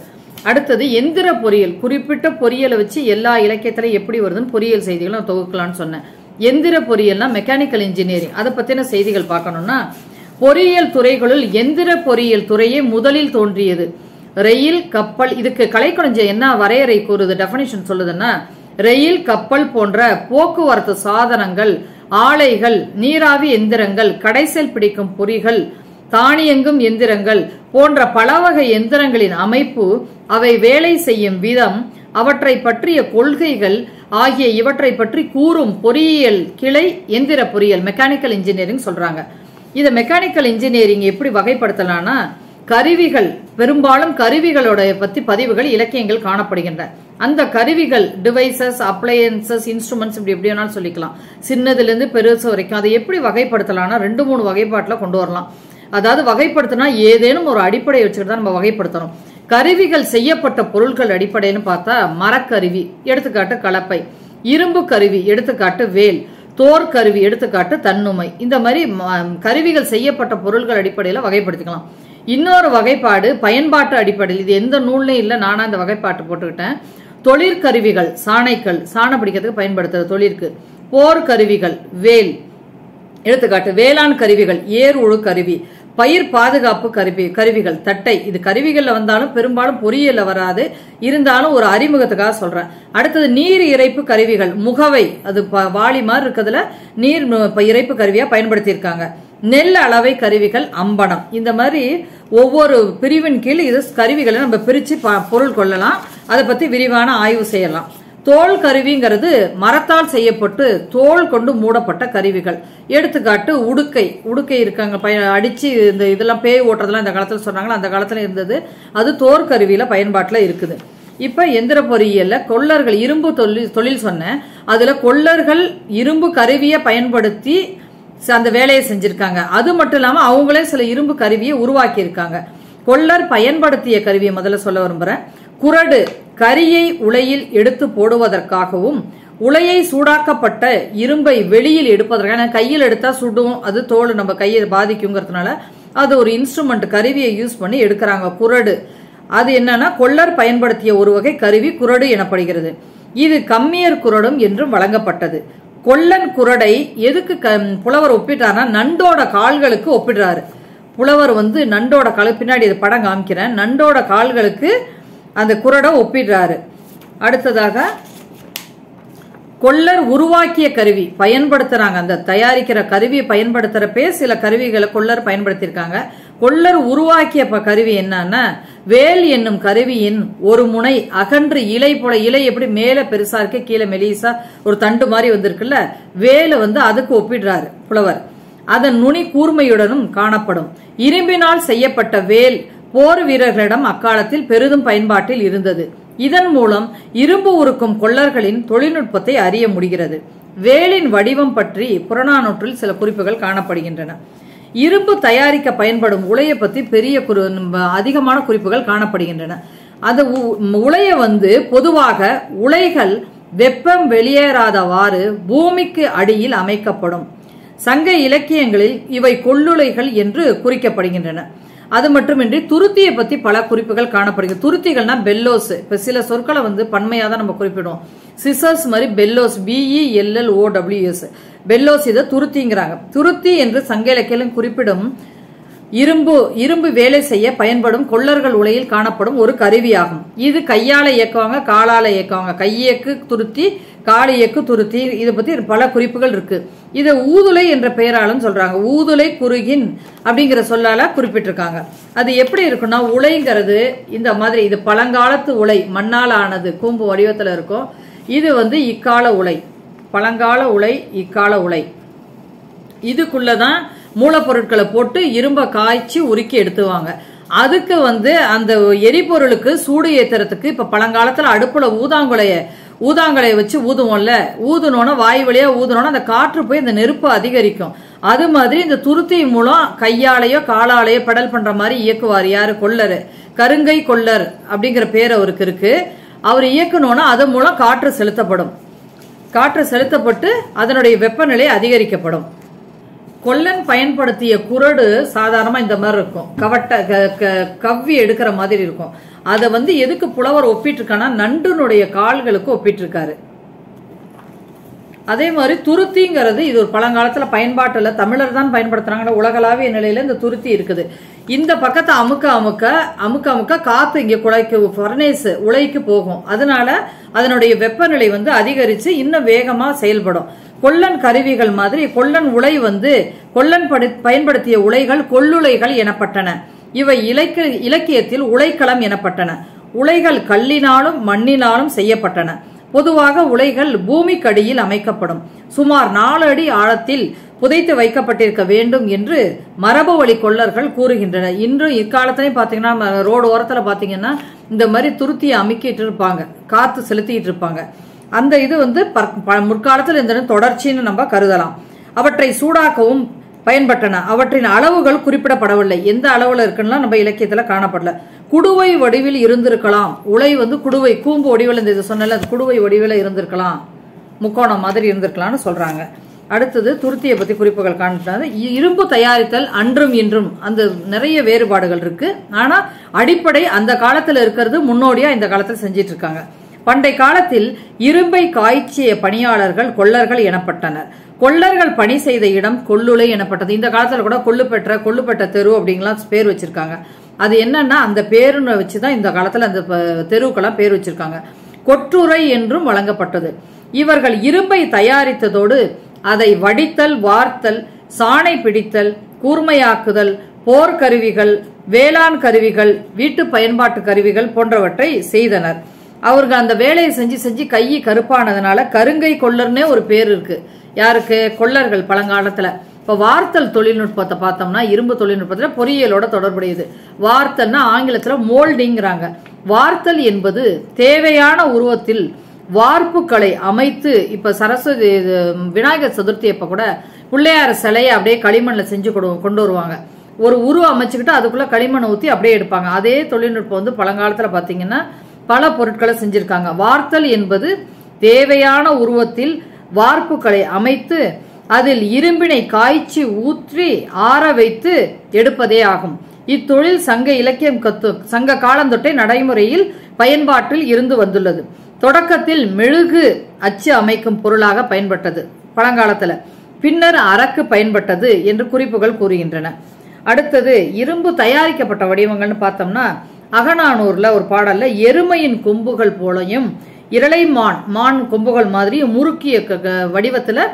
அடுத்தது எந்திர பொறியியல். குறிப்பிட்ட பொறியியலை வச்சு எல்லா இலக்கியத்திலும் எப்படி வருதுன்னு பொறியியல் செய்திகளும் தொகுக்கலாம்னு சொன்னேன். எந்திர பொறியியல்னா மெக்கானிக்கல் இன்ஜினியரிங், அதை பத்தின செய்திகள் பார்க்கணும்னா பொறியியல் துறைகளுள் எந்திர பொறியியல் துறையே முதலில் தோன்றியது. ரயில், கப்பல், இதுக்கு கலைக்கொணஞ்சம் என்ன வரையறை கூறுது, டெஃபினிஷன் சொல்லுதுன்னா, ரயில், கப்பல் போன்ற போக்குவரத்து சாதனங்கள், ஆலைகள், நீராவி எந்திரங்கள், கடைசல் பிடிக்கும் பொறிகள், தானியங்கும் எந்திரங்கள் போன்ற பலவகை எந்திரங்களின் அமைப்பு, அவை வேலை செய்யும் விதம், அவற்றை பற்றிய கொள்கைகள் ஆகிய இவற்றை பற்றி கூறும் பொறியியல் கிளை எந்திர பொறியியல், மெக்கானிக்கல் இன்ஜினியரிங் சொல்றாங்க. இதை மெக்கானிக்கல் இன்ஜினியரிங் எப்படி வகைப்படுத்தலாம்னா, கருவிகள், பெரும்பாலும் கருவிகளோட பத்தி பதிவுகள் இலக்கியங்கள் காணப்படுகின்றன. அந்த கருவிகள், டிவைசஸ், அப்ளையன்சஸ், இன்ஸ்ட்ருமெண்ட்ஸ், இப்படி எப்படி வேணாலும் சொல்லிக்கலாம், சின்னதுல இருந்து பெருசு வரைக்கும். அதை எப்படி வகைப்படுத்தலாம்னா 2-3 வகைப்பாட்டுல கொண்டு வரலாம். அதாவது வகைப்படுத்தினா ஏதேனும் ஒரு அடிப்படையை வச்சுக்கிட்டு தான் நம்ம வகைப்படுத்தணும். கருவிகள் செய்யப்பட்ட பொருட்கள் அடிப்படைன்னு பார்த்தா மரக்கருவி, எடுத்துக்காட்டு கலப்பை, இரும்பு கருவி, எடுத்துக்காட்டு வேல், தோர் கருவி, எடுத்துக்காட்டு தன்னுமை. இந்த மாதிரி கருவிகள் செய்யப்பட்ட பொருட்கள் அடிப்படையில வகைப்படுத்திக்கலாம். இன்னொரு வகைப்பாடு பயன்பாட்டு அடிப்படையில், இது எந்த நூல்லையும் இல்லை, நானா இந்த வகைப்பாட்டு போட்டுக்கிட்டேன். தொழிற்கருவிகள், சாணைக்கல், சாணம் பிடிக்கிறதுக்கு பயன்படுத்துறது தொழிற்கு. போர் கருவிகள், வேல், எடுத்துக்காட்டு வேளாண் கருவிகள், ஏர் உழு கருவி, பயிர் பாதுகாப்பு கருவிகள், தட்டை. இது கருவிகள்ல வந்தாலும் பெரும்பாலும் பொறியியல்ல வராது, இருந்தாலும் ஒரு அறிமுகத்துக்காக சொல்றேன். அடுத்தது நீர் இறைப்பு கருவிகள், முகவை, அது வாளி மாதிரி இருக்கிறதுல நீர் இறைப்பு கருவியா பயன்படுத்தி இருக்காங்க. நெல் அளவை கருவிகள், அம்பனம். இந்த மாதிரி ஒவ்வொரு பிரிவின் கீழ் இது கருவிகளை நம்ம பிரிச்சு பொருள் கொள்ளலாம். அதை பத்தி விரிவான ஆய்வு செய்யலாம். தோல் கருவிங்கிறது மரத்தால் செய்யப்பட்டு தோல் கொண்டு மூடப்பட்ட கருவிகள். எடுத்துக்காட்டு உடுக்கை. உடுக்கை இருக்காங்க அடிச்சு இந்த இதெல்லாம் பேய் ஓட்டுறதுலாம் இந்த காலத்துல சொன்னாங்களா, அந்த காலத்துல இருந்தது. அது தோல் கருவியில பயன்பாட்டுல இருக்குது. இப்ப எந்திர பொறியியல்ல கொள்ளர்கள், இரும்பு தொழில் சொன்னேன். அதுல கொள்ளர்கள் இரும்பு கருவியை பயன்படுத்தி அந்த வேலையை செஞ்சிருக்காங்க. அது மட்டும் இல்லாம அவங்களே சில இரும்பு கருவியை உருவாக்கி இருக்காங்க. கொள்ளர் பயன்படுத்திய கருவியை முதல்ல சொல்ல விரும்புறேன். குறடு, கரியை உலையில் எடுத்து போடுவதற்காகவும், உலையை சூடாக்கப்பட்ட இரும்பை வெளியில் எடுப்பதற்காக, கையில் எடுத்தா சுடும், அது தோல் நம்ம கையை பாதிக்குங்கிறதுனால அது ஒரு இன்ஸ்ட்ருமெண்ட் கருவியை யூஸ் பண்ணி எடுக்கிறாங்க. குறடு அது என்னன்னா கொள்ளர் பயன்படுத்திய ஒரு வகை கருவி குறடு எனப்படுகிறது. இது கம்மியர் குறடும் என்றும் வழங்கப்பட்டது. கொல்லன் குறடை எதுக்கு புலவர் ஒப்பிட்டார்னா நண்டோட கால்களுக்கு ஒப்பிடுறாரு. புலவர் நண்டோட கால், பின்னாடி இது படம் காமிக்கிறேன், நண்டோட கால்களுக்கு அந்த குறடை ஒப்பிடுறாரு. அடுத்ததாக கொள்ளர் உருவாக்கிய கருவி பயன்படுத்துறாங்க. அந்த தயாரிக்கிற கருவியை பயன்படுத்துறப்பே சில கருவிகளை கொள்ளர் பயன்படுத்தியிருக்காங்க. கொள்ளர் உருவாக்கிய கருவி என்னன்னா வேல் என்னும் கருவியின் ஒரு முனை அகன்று இலை போல, இலை எப்படி மேல பெருசா இருக்கு கீழே மெலிசா ஒரு தண்டு மாதிரி வந்திருக்குல்ல, வேலை அதுக்கு ஒப்பிடுறாரு புலவர். அதன் நுனி கூர்மையுடனும் காணப்படும். இரும்பினால் செய்யப்பட்ட வேல் போர் வீரர்களிடம் அக்காலத்தில் பெரிதும் பயன்பாட்டில் இருந்தது. இதன் மூலம் இரும்பு உருக்கும் கொள்ளர்களின் தொழில்நுட்பத்தை அறிய முடிகிறது. வேலின் வடிவம் பற்றி புறநானூற்றில் சில குறிப்புகள் காணப்படுகின்றன. இரும்பு தயாரிக்க பயன்படும் உலையை பற்றி அதிகமான குறிப்புகள் காணப்படுகின்றன. அந்த உலைய பொதுவாக உலைகள் வெப்பம் வெளியேறாதவாறு பூமிக்கு அடியில் அமைக்கப்படும். சங்க இலக்கியங்களில் இவை கொள்ளுலைகள் என்று குறிக்கப்படுகின்றன. அது மட்டுமின்றி துருத்தியை பத்தி பல குறிப்புகள் காணப்படுகிறது. துருத்திகள்னா பெல்லோஸ். இப்ப சில சொற்களை பன்மையா தான் நம்ம குறிப்பிடுவோம். சிசர்ஸ் மாதிரி பெல்லோஸ், BELLOWS, பெல்லோஸ் இதை துருத்திங்கிறாங்க. துருத்தி என்று சங்க இலக்கியம் குறிப்பிடும் இரும்பு வேலை செய்ய பயன்படும் கொள்ளர்கள் உலையில் காணப்படும் ஒரு கருவியாகும். இது கையால இயக்குவாங்க, காலால இயக்குவாங்க. கையேக்கு துருத்தி, காலியக்கு துருத்தி. இதை பத்தி பல குறிப்புகள் இருக்கு. இதை ஊதுலை என்ற பெயராலும் சொல்றாங்க. ஊதுலை குறுகின் அப்படிங்கிற சொல்லால குறிப்பிட்டிருக்காங்க. அது எப்படி இருக்குன்னா, உலைங்கிறது இந்த மாதிரி, இது பழங்காலத்து உலை, மண்ணால் ஆனது, கூம்பு வடிவத்துல இருக்கும். இது இக்கால உலை, பழங்கால உலை, இக்கால உலை. இதுக்குள்ளதான் மூலப்பொருட்களை போட்டு இரும்ப காய்ச்சி உருக்கி எடுத்துவாங்க. அதுக்கு அந்த எரிபொருளுக்கு சூடு ஏத்துறதுக்கு இப்ப பழங்காலத்துல அடுப்புல ஊதாங்கலைய வச்சு ஊதுவோம்ல, ஊதுனோன்னா வாய் வழியா ஊதுனோன்னா அந்த காற்று போய் அந்த நெருப்பு அதிகரிக்கும். அது மாதிரி இந்த துருத்தி மூலம் கையாலேயோ காலாலேயோ பெடல் பண்ற மாதிரி இயக்குவார். யாரு? கொள்ளரு. கருங்கை கொள்ளர் அப்படிங்கிற பேர் அவருக்கு இருக்கு. அவர் இயக்கணும்னா அது மூலம் காற்று செலுத்தப்படும். காற்று செலுத்தப்பட்டு அதனுடைய வெப்பநிலை அதிகரிக்கப்படும். கொல்லன் பயன்படுத்திய குரடு சாதாரணமா இந்த மாதிரி இருக்கும், கவ்வி எடுக்கிற மாதிரி இருக்கும். அதை எதுக்கு புலவர் ஒப்பிட்டு இருக்கானா, நண்டுனுடைய கால்களுக்கு ஒப்பிட்டு இருக்காரு. அதே மாதிரி துருத்திங்கிறது இது ஒரு பழங்காலத்துல பயன்பாட்டுல தமிழர் தான் பயன்படுத்துறாங்க. உலகளாவிய நிலையில இந்த துருத்தி இருக்குது. இந்த பக்கத்தை அமுக்க காத்து இங்க குழைக்கு ஃபர்னேஸ் உலைக்கு போகும். அதனால அதனுடைய வெப்பநிலை அதிகரிச்சு இன்னும் வேகமா செயல்படும். கொல்லன் கருவிகள் மாதிரி கொல்லன் உலை கொல்லன் பயன்படுத்திய உலைகள் கொள்ளுலைகள் எனப்பட்டன. இவை இலக்கியத்தில் உலைக்களம் எனப்பட்டன. உலைகள் கல்லினாலும் மண்ணினாலும் செய்யப்பட்டன. பொதுவாக உலைகள் பூமிக்கடியில் அமைக்கப்படும். சுமார் 4 அடி ஆழத்தில் புதைத்து வைக்கப்பட்டிருக்க வேண்டும் என்று மரபு வழி கொள்ளர்கள் கூறுகின்றனர். இன்றும் இக்காலத்திலையும் பாத்தீங்கன்னா ரோடு ஓரத்துல பாத்தீங்கன்னா இந்த மாதிரி துருத்தியை அமுக்கிட்டு இருப்பாங்க, காத்து செலுத்திட்டு இருப்பாங்க. அந்த இது முற்காலத்தில் இந்த தொடர்ச்சின்னு நம்ம கருதலாம். அவற்றை சூடாக்கவும் பயன்பட்டன. அவற்றின் அளவுகள் குறிப்பிடப்படவில்லை. எந்த அளவுல இருக்குன்னா நம்ம இலக்கியத்துல காணப்படல. குடுவை வடிவில் இருந்திருக்கலாம். உலை குடுவை கூம்பு வடிவில், இந்த இது சொன்னல குடுவை வடிவில் இருந்திருக்கலாம், முக்கோணம் மாதிரி இருந்திருக்கலாம்னு சொல்றாங்க. அடுத்தது துருத்தியை பத்தி குறிப்புகள் காண்பிட்டாங்க. இரும்பு தயாரித்தல் அன்றும் இன்றும் அந்த நிறைய வேறுபாடுகள் இருக்கு. ஆனா அடிப்படை அந்த காலத்துல இருக்கிறது முன்னோடியா இந்த காலத்துல செஞ்சிட்டு இருக்காங்க. பண்டை காலத்தில் இரும்பை காய்ச்சிய பணியாளர்கள் கொள்ளர்கள் எனப்பட்டனர். கொள்ளர்கள் பணி செய்த இடம் கொள்ளுலை எனப்பட்டது. இந்த காலத்துல கூட கொள்ளுப்பெற்ற தெரு அப்படிங்கலாம் பேர் வச்சிருக்காங்க. அது என்னன்னா அந்த பேருன்னு வச்சுதான் இந்த காலத்துல அந்த தெருவுக்கெல்லாம் பேர் வச்சிருக்காங்க. கொற்றுரை என்றும் வழங்கப்பட்டது. இவர்கள் இரும்பை தயாரித்ததோடு அதை வடித்தல், வார்த்தல், சாணை பிடித்தல், கூர்மையாக்குதல், போர்க்கருவிகள், வேளாண் கருவிகள், வீட்டு பயன்பாட்டு கருவிகள் போன்றவற்றை செய்தனர். அவர்கள் அந்த வேலையை செஞ்சு கை கருப்பானதுனால கருங்கை கொள்ளர்னே ஒரு பேர் இருக்கு. யாருக்கு? கொள்ளர்கள் பழங்காலத்துல. இப்ப வார்த்தல் தொழில்நுட்பத்தை பார்த்தோம்னா இரும்பு தொழில்நுட்பத்துல பொறியியலோட தொடர்புடையது. வார்த்தல்னா ஆங்கிலத்துல மோல்டிங்கிறாங்க. வார்த்தல் என்பது தேவையான உருவத்தில் வார்ப்புகளை அமைத்து, இப்ப சரஸ்வதி விநாயகர் சதுர்த்தி அப்ப கூட பிள்ளையார சிலையை அப்படியே களிமண்ல செஞ்சு கொண்டு வருவாங்க. ஒரு உருவம் அமைச்சுக்கிட்டு அதுக்குள்ள களிமண்ணை ஊத்தி அப்படியே எடுப்பாங்க. அதே தொழில்நுட்பம் பழங்காலத்துல பாத்தீங்கன்னா பல பொருட்களை செஞ்சிருக்காங்க. வார்த்தல் என்பது தேவையான உருவத்தில் வார்ப்புகளை அமைத்து அதில் இரும்பினை காய்ச்சி ஊற்றி ஆற வைத்து எடுப்பதே ஆகும். இத்தொழில் சங்க இலக்கியம் சங்க காலந்தொட்டே நடைமுறையில் பயன்பாட்டில் இருந்து வந்துள்ளது. தொடக்கத்தில் மெழுகு அச்சு அமைக்கும் பொருளாக பயன்பட்டது பழங்காலத்துல. பின்னர் அரக்கு பயன்பட்டது என்று குறிப்புகள் கூறுகின்றன. அடுத்தது இரும்பு தயாரிக்கப்பட்ட வடிவங்கள்னு பார்த்தோம்னா அகநானூர்ல ஒரு பாடல்ல எருமையின் கொம்புகள் போலையும் இரளை மான் கொம்புகள் மாதிரி முறுக்கிய வடிவத்துல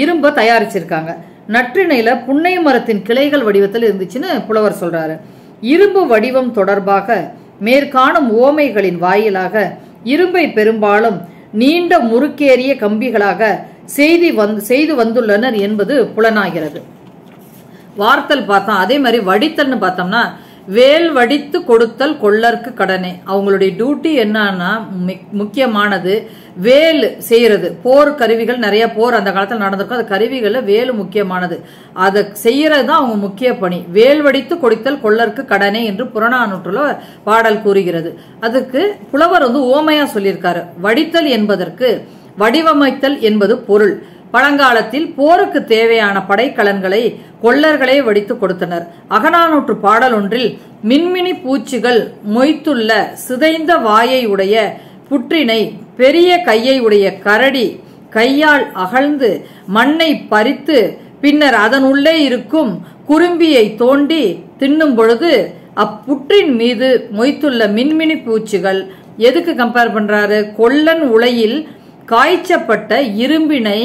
இரும்ப தயாரிச்சிருக்காங்க. நற்றிணையில புன்னை மரத்தின் கிளைகள் வடிவத்தில் இருந்துச்சுன்னு புலவர் சொல்றாரு. இரும்பு வடிவம் தொடர்பாக மேற்காணும் உவமைகளின் வாயிலாக இரும்பை பெரும்பாலும் நீண்ட முறுக்கேறிய கம்பிகளாக செய்து வந்துள்ளனர் என்பது புலனாகிறது. வார்த்தல் பார்த்தோம். அதே மாதிரி வடித்தல்னு பார்த்தோம்னா வேல் வடித்து கொடுத்தல் கொள்ளற்கு கடனே. அவங்களுடைய டியூட்டி என்னன்னா முக்கியமானது வேல் செய்யறது. போர் கருவிகள் நிறைய போர் அந்த காலத்தில் நடந்திருக்கும். அது கருவிகள்ல வேலு முக்கியமானது. அதை செய்யறது தான் அவங்க முக்கிய பணி. வேல் வடித்து கொடுத்தல் கொள்ளற்கு கடனே என்று புறநானூற்றுல பாடல் கூறுகிறது. அதுக்கு புலவர் ஓமையா சொல்லியிருக்காரு. வடித்தல் என்பதற்கு வடிவமைத்தல் என்பது பொருள். பழங்காலத்தில் போருக்கு தேவையான படைக்கலன்களை கொள்ளர்களே வடித்து கொடுத்தனர். அகநானூற்று பாடல் ஒன்றில் மின்மினி பூச்சிகள் மொய்த்துள்ள சிதைந்த வாயை உடைய புற்றினை பெரிய கையை உடைய கரடி கையால் அகழ்ந்து மண்ணை பறித்து பின்னர் அதன் உள்ளே இருக்கும் குறும்பியை தோண்டி தின்னும் பொழுது அப்புற்றின் மீது மொய்த்துள்ள மின்மினி பூச்சிகள் எதுக்கு கம்பேர் பண்றாரு? கொல்லன் உலையில் காய்ச்சப்பட்ட இரும்பினை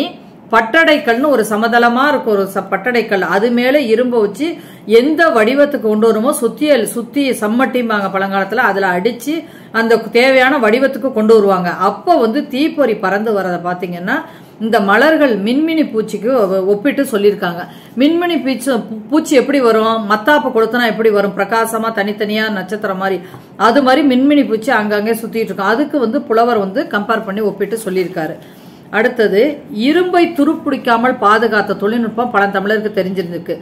பட்டடைக்கல்னு ஒரு சமதளமா இருக்கும் ஒரு பட்டடைக்கல், அது மேல இரும்ப வச்சு எந்த வடிவத்துக்கு கொண்டு வருமோ சுத்தி சம்மட்டிம்பாங்க பழங்காலத்துல, அதுல அடிச்சு அந்த தேவையான வடிவத்துக்கு கொண்டு வருவாங்க. அப்ப தீப்பொறி பறந்து வரதை பாத்தீங்கன்னா இந்த மலர்கள் மின்மினி பூச்சிக்கு ஒப்பிட்டு சொல்லியிருக்காங்க. மின்மினி பூச்சி எப்படி வரும்? மத்தாப்பு கொளுத்தனா எப்படி வரும்? பிரகாசமா தனித்தனியா நட்சத்திரம் மாதிரி. அது மாதிரி மின்மினி பூச்சி அங்கங்கே சுத்திட்டு இருக்கும். அதுக்கு புலவர் கம்பேர் பண்ணி ஒப்பிட்டு சொல்லியிருக்காரு. அடுத்தது இரும்பை துருப்பிடிக்காமல் பாதுகாத்த தொழில்நுட்பம் பழந்தமிழருக்கு தெரிஞ்சிருந்திருக்கு.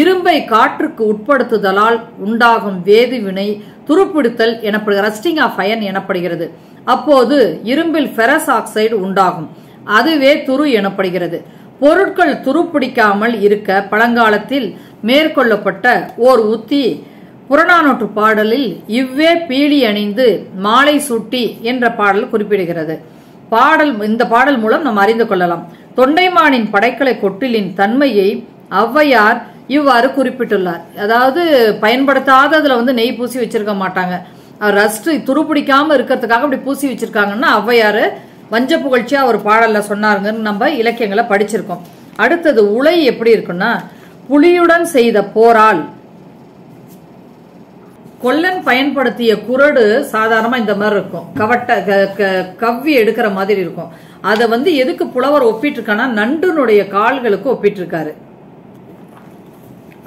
இரும்பை காற்றுக்கு உட்படுத்துதலால் உண்டாகும் வேதி வினை துருப்பிடித்தல் எனப்படுகிறது. ரஸ்டிங் ஆஃப் அயன் எனப்படுகிறது. அப்போது இரும்பில் ஃபெரஸ் ஆக்சைடு உண்டாகும். அதுவே துரு எனப்படுகிறது. பொருட்கள் துருப்பிடிக்காமல் இருக்க பழங்காலத்தில் மேற்கொள்ளப்பட்ட ஓர் உத்தி புறநானூற்று பாடலில் இவ்வே பீலி அணிந்து மாலை சூட்டி என்ற பாடல் குறிப்பிடுகிறது. இந்த பாடல் மூலம் நாம் அறிந்து கொள்ளலாம். தொண்டைமானின் படைக்கலை கொட்டிலின் தன்மையை ஔவையார் இவ்வாறு குறிப்பிட்டுள்ளார். அதாவது பயன்படுத்தாததுல நெய் பூசி வச்சிருக்க மாட்டாங்க. ரஸ்ட் துருப்பிடிக்காம இருக்கிறதுக்காக அப்படி பூசி வச்சிருக்காங்கன்னா ஔவையாரு வஞ்ச புகழ்ச்சியா ஒரு பாடல்ல சொன்னாருங்கன்னு நம்ம இலக்கியங்களை படிச்சிருக்கோம். அடுத்தது உலை எப்படி இருக்குன்னா புலியுடன் செய்த போரால் கொல்லன் பயன்படுத்திய குரடு சாதாரணமா இந்த மாதிரி இருக்கும். கவ்வி எடுக்கிற மாதிரி இருக்கும். அத எதுக்கு புலவர் ஒப்பிட்டு இருக்கானா நண்டுனுடைய கால்களுக்கு ஒப்பிட்டு இருக்காரு.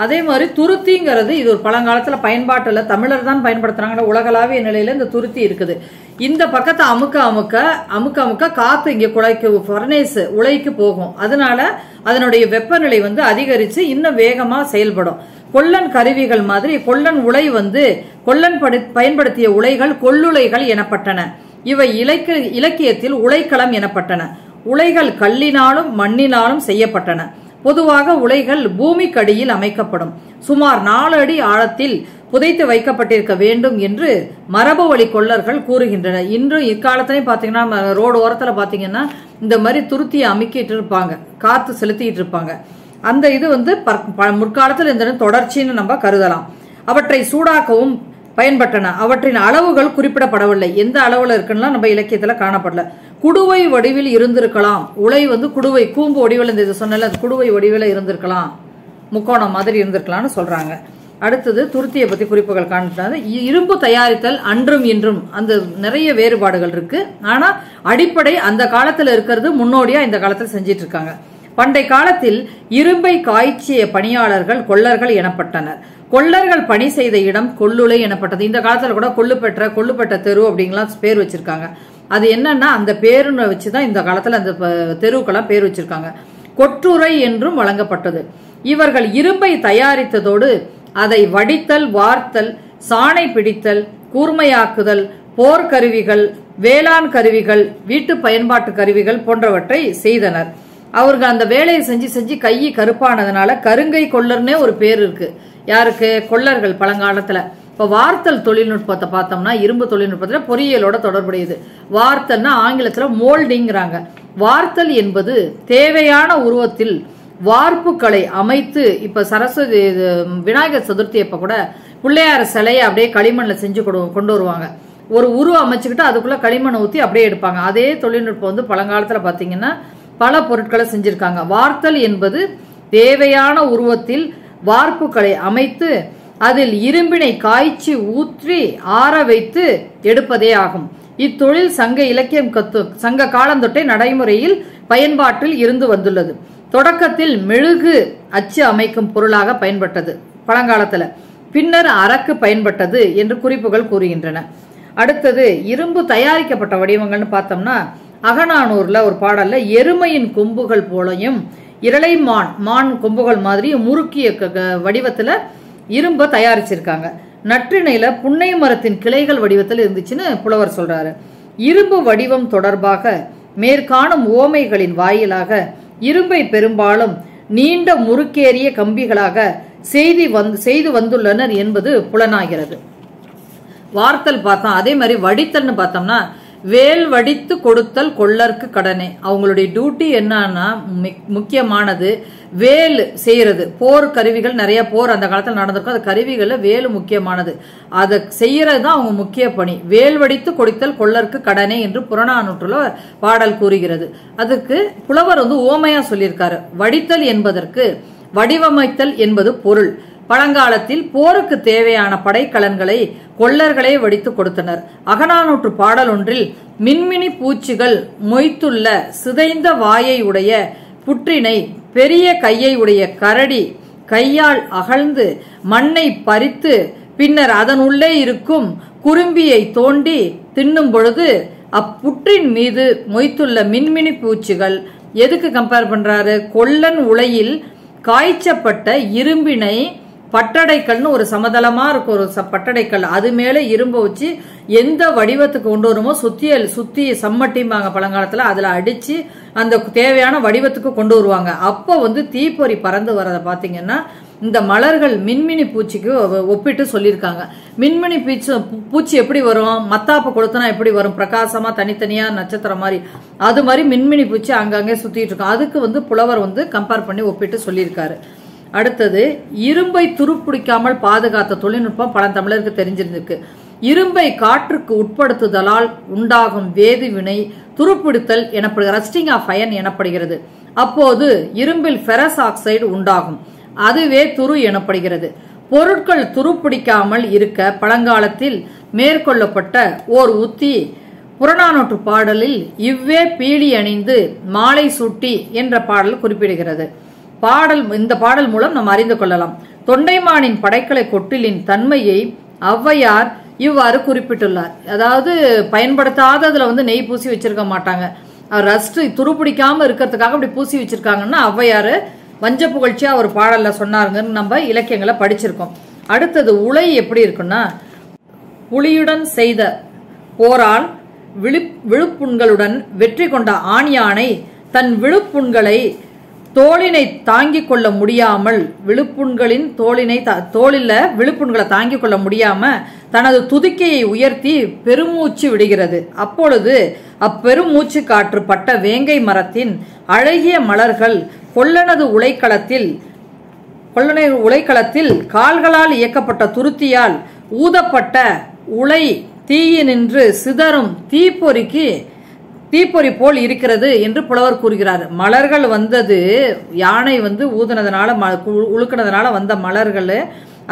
அதே மாதிரி துருத்திங்கிறது இது ஒரு பழங்காலத்துல பயன்பாட்டுல தமிழர் தான் பயன்படுத்துறாங்க. உலகளாவிய நிலையில இந்த துருத்தி இருக்குது. இந்த பக்கத்தை அமுக்க காத்து இங்க குழைக்கு ஃபர்னேஸ் உலைக்கு போகும். அதனால அதனுடைய வெப்பநிலை அதிகரிச்சு இன்னும் வேகமா செயல்படும். கொல்லன் கருவிகள் மாதிரி கொல்லன் உலை கொல்லன் பயன்படுத்திய உலைகள் கொள்ளுலைகள் எனப்பட்டன. இவை இலக்கியத்தில் உலைக்களம் எனப்பட்டன. உலைகள் கல்லினாலும் மண்ணினாலும் செய்யப்பட்டன. பொதுவாக உலைகள் பூமிக்கடியில் அமைக்கப்படும். சுமார் 4 அடி ஆழத்தில் புதைத்து வைக்கப்பட்டிருக்க வேண்டும் என்று மரபு வழி கொள்ளர்கள் கூறுகின்றனர். இன்றும் இக்காலத்திலையும் பாத்தீங்கன்னா ரோடு ஓரத்துல பாத்தீங்கன்னா இந்த மாதிரி துருத்தியை அமுக்கிட்டு இருப்பாங்க, காத்து செலுத்திட்டு இருப்பாங்க. அந்த இது முற்காலத்தில் இந்த தொடர்ச்சின்னு நம்ம கருதலாம். அவற்றை சூடாக்கவும் பயன்பட்டன. அவற்றின் அளவுகள் குறிப்பிடப்படவில்லை. எந்த அளவுல இருக்குன்னா நம்ம இலக்கியத்துல காணப்படல. குடுவை வடிவில் இருந்திருக்கலாம். உலை குடுவை கூம்பு வடிவில் இந்த சொன்னல குடுவை வடிவில் இருந்திருக்கலாம், முக்கோணம் மாதிரி இருந்திருக்கலாம்னு சொல்றாங்க. அடுத்தது துருத்தியை பத்தி குறிப்புகள் காண்பித்தாது. இரும்பு தயாரித்தல் அன்றும் இன்றும் அந்த நிறைய வேறுபாடுகள் இருக்கு. ஆனா அடிப்படை அந்த காலத்துல இருக்கிறது முன்னோடியா இந்த காலத்துல செஞ்சிட்டு இருக்காங்க. பண்டை காலத்தில் இரும்பை காய்ச்சிய பணியாளர்கள் கொள்ளர்கள் எனப்பட்டனர். கொள்ளர்கள் பணி செய்த இடம் கொள்ளுலை எனப்பட்டது. இந்த காலத்துல கூட கொள்ளுப்பெற்ற தெரு அப்படிங்கலாம் பேர் வச்சிருக்காங்க. அது என்னன்னா அந்த பேருன்னு வச்சுதான் இந்த காலத்துல அந்த தெருவுக்கெல்லாம் பேர் வச்சிருக்காங்க. கொற்றுரை என்றும் வழங்கப்பட்டது. இவர்கள் இரும்பை தயாரித்ததோடு அதை வடித்தல், வார்த்தல், சாணை பிடித்தல், கூர்மையாக்குதல், போர்க்கருவிகள், வேளாண் கருவிகள், வீட்டு பயன்பாட்டு கருவிகள் போன்றவற்றை செய்தனர். அவர்கள் அந்த வேலையை செஞ்சு கை கருப்பானதுனால கருங்கை கொள்ளர்னே ஒரு பேர் இருக்கு. யாருக்கு? கொள்ளர்கள் பழங்காலத்துல. இப்ப வார்த்தல் தொழில்நுட்பத்தை பார்த்தோம்னா இரும்பு தொழில்நுட்பத்துல பொறியியலோட தொடர்புடையது. வார்த்தல்னா ஆங்கிலத்துல மோல்டிங்கிறாங்க. வார்த்தல் என்பது தேவையான உருவத்தில் வார்ப்புகளை அமைத்து, இப்ப சரஸ்வதி விநாயகர் சதுர்த்தி அப்ப கூட பிள்ளையார சிலையை அப்படியே களிமண்ல செஞ்சு கொண்டு வருவாங்க. ஒரு உருவம் அமைச்சுக்கிட்டு அதுக்குள்ள களிமண்ணை ஊத்தி அப்படியே எடுப்பாங்க. அதே தொழில்நுட்பம் பழங்காலத்துல பாத்தீங்கன்னா பல பொருட்களை செஞ்சிருக்காங்க. வார்த்தல் என்பது தேவையான உருவத்தில் வார்ப்புகளை அமைத்து அதில் இரும்பினை காய்ச்சி ஊற்றி ஆற வைத்து எடுப்பதே ஆகும். இத்தொழில் சங்க இலக்கியம் சங்க காலந்தொட்டே நடைமுறையில் பயன்பாட்டில் இருந்து வந்துள்ளது. தொடக்கத்தில் மெழுகு அச்சு அமைக்கும் பொருளாக பயன்பட்டது பழங்காலத்துல, பின்னர் அரக்கு பயன்பட்டது என்று குறிப்புகள் கூறுகின்றன. அடுத்தது இரும்பு தயாரிக்கப்பட்ட வடிவங்கள்னு பார்த்தோம்னா, அகநானூர்ல ஒரு பாடல்ல எருமையின் கொம்புகள் போலையும் இரளை மான் கொம்புகள் மாதிரி முறுக்கிய வடிவத்துல இரும்ப தயாரிச்சிருக்காங்க. நற்றிணையில புன்னை மரத்தின் கிளைகள் வடிவத்தில் இருந்துச்சுன்னு புலவர் சொல்றாரு. இரும்பு வடிவம் தொடர்பாக மேற்காணும் ஓமைகளின் வாயிலாக இரும்பை பெரும்பாலும் நீண்ட முறுக்கேறிய கம்பிகளாக செய்து வந்துள்ளனர் என்பது புலனாகிறது. வார்த்தல் பார்த்தோம். அதே மாதிரி வடித்தல்னு பார்த்தோம்னா, வேல் வடித்து கொடுத்தல் கொள்ளற்கு கடனே. அவங்களுடைய டியூட்டி என்னன்னா முக்கியமானது வேல் செய்யறது. போர் கருவிகள் நிறைய போர் அந்த காலத்தில் நடந்திருக்கும். அந்த கருவிகள்ல வேலு முக்கியமானது. அதை செய்யறது தான் அவங்க முக்கிய பணி. வேல் வடித்து கொடுத்தல் கொள்ளற்கு கடனே என்று புறநானூற்றுல பாடல் கூறுகிறது. அதுக்கு புலவர் ஓமையா சொல்லியிருக்காரு. வடித்தல் என்பதற்கு வடிவமைத்தல் என்பது பொருள். பழங்காலத்தில் போருக்கு தேவையான படைக்கலன்களை கொள்ளர்களே வடித்து கொடுத்தனர். அகநானூற்று பாடல் ஒன்றில் மின்மினி பூச்சிகள் மொய்த்துள்ள சிதைந்த வாயை உடைய புற்றினை பெரிய கையை உடைய கரடி கையால் அகழ்ந்து மண்ணை பறித்து பின்னர் அதன் உள்ளே இருக்கும் குறும்பியை தோண்டி தின்னும் பொழுது அப்புற்றின் மீது மொய்த்துள்ள மின்மினி பூச்சிகள் எதுக்கு கம்பேர் பண்றாரு? கொல்லன் உலையில் காய்ச்சப்பட்ட இரும்பினை பட்டடைக்கல்னு ஒரு சமதளமா இருக்கும் ஒரு பட்டடைக்கல், அது மேல இரும்ப வச்சு எந்த வடிவத்துக்கு கொண்டு வருமோ சுத்தி சம்மட்டிம்பாங்க பழங்காலத்துல, அதுல அடிச்சு அந்த தேவையான வடிவத்துக்கு கொண்டு வருவாங்க. அப்போ தீப்பொறி பறந்து வரத பாத்தீங்கன்னா இந்த மலர்கள் மின்மினி பூச்சிக்கு ஒப்பிட்டு சொல்லியிருக்காங்க. மின்மினி பூச்சி எப்படி வரும்? மத்தாப்பு கொளுத்தனா எப்படி வரும்? பிரகாசமா தனித்தனியா நட்சத்திரம் மாதிரி, அது மாதிரி மின்மினி பூச்சி அங்கங்கே சுத்திட்டு இருக்கும். அதுக்கு புலவர் கம்பேர் பண்ணி ஒப்பிட்டு சொல்லியிருக்காரு. அடுத்தது இரும்பை துருப்பிடிக்காமல் பாதுகாத்த தொழில்நுட்பம் பழந்தமிழருக்கு தெரிஞ்சிருந்திருக்கு. இரும்பை காற்றுக்கு உட்படுத்துதலால் உண்டாகும் வேதிவினை துருப்பிடித்தல் எனப்படுகிறது. ரஸ்டிங் ஆஃப் அயன் எனப்படுகிறது. அப்போது இரும்பில் ஃபெரஸ் ஆக்சைடு உண்டாகும், அதுவே துரு எனப்படுகிறது. பொருட்கள் துருப்பிடிக்காமல் இருக்க பழங்காலத்தில் மேற்கொள்ளப்பட்ட ஓர் உத்தி புறநானூற்று பாடலில் இவ்வே பீலி அணிந்து மாலை சூட்டி என்ற பாடல் குறிப்பிடுகிறது. இந்த பாடல் மூலம் நாம் அறிந்து கொள்ளலாம். தொண்டைமானின் படைக்கலை கொட்டிலின் தன்மையை ஔவையார் இவ்வாறு குறிப்பிட்டுள்ளார். அதாவது பயன்படுத்தாததுல நெய் பூசி வச்சிருக்க மாட்டாங்க, ரஸ்ட் துருப்பிடிக்காம இருக்கிறதுக்காக அப்படி பூசி வச்சிருக்காங்கன்னா ஔவையாரு வஞ்ச புகழ்ச்சியா ஒரு பாடல்ல சொன்னாருங்கன்னு நம்ம இலக்கியங்களை படிச்சிருக்கோம். அடுத்தது உலை எப்படி இருக்குன்னா, புலியுடன் செய்த போரால் விழுப்புண்களுடன் வெற்றி கொண்ட ஆண் யானை தன் விழுப்புண்களை தோளினை தாங்கிக் கொள்ள முடியாமல் விழுப்புண்களின் விழுப்புண்களை தாங்கிக் கொள்ள முடியாம தனது துதிக்கையை உயர்த்தி பெருமூச்சு விடுகிறது. அப்பொழுது அப்பெருமூச்சு காற்று பட்ட வேங்கை மரத்தின் அழகிய மலர்கள் கொல்லனது உலைக்களத்தில் கால்களால் இயக்கப்பட்ட துருத்தியால் ஊதப்பட்ட உலை தீயினின்று சிதறும் தீப்பொறி போல் இருக்கிறது என்று புலவர் கூறுகிறார். மலர்கள் வந்தது யானை ஊதுனதுனால உழுக்கினதுனால வந்த மலர்கள்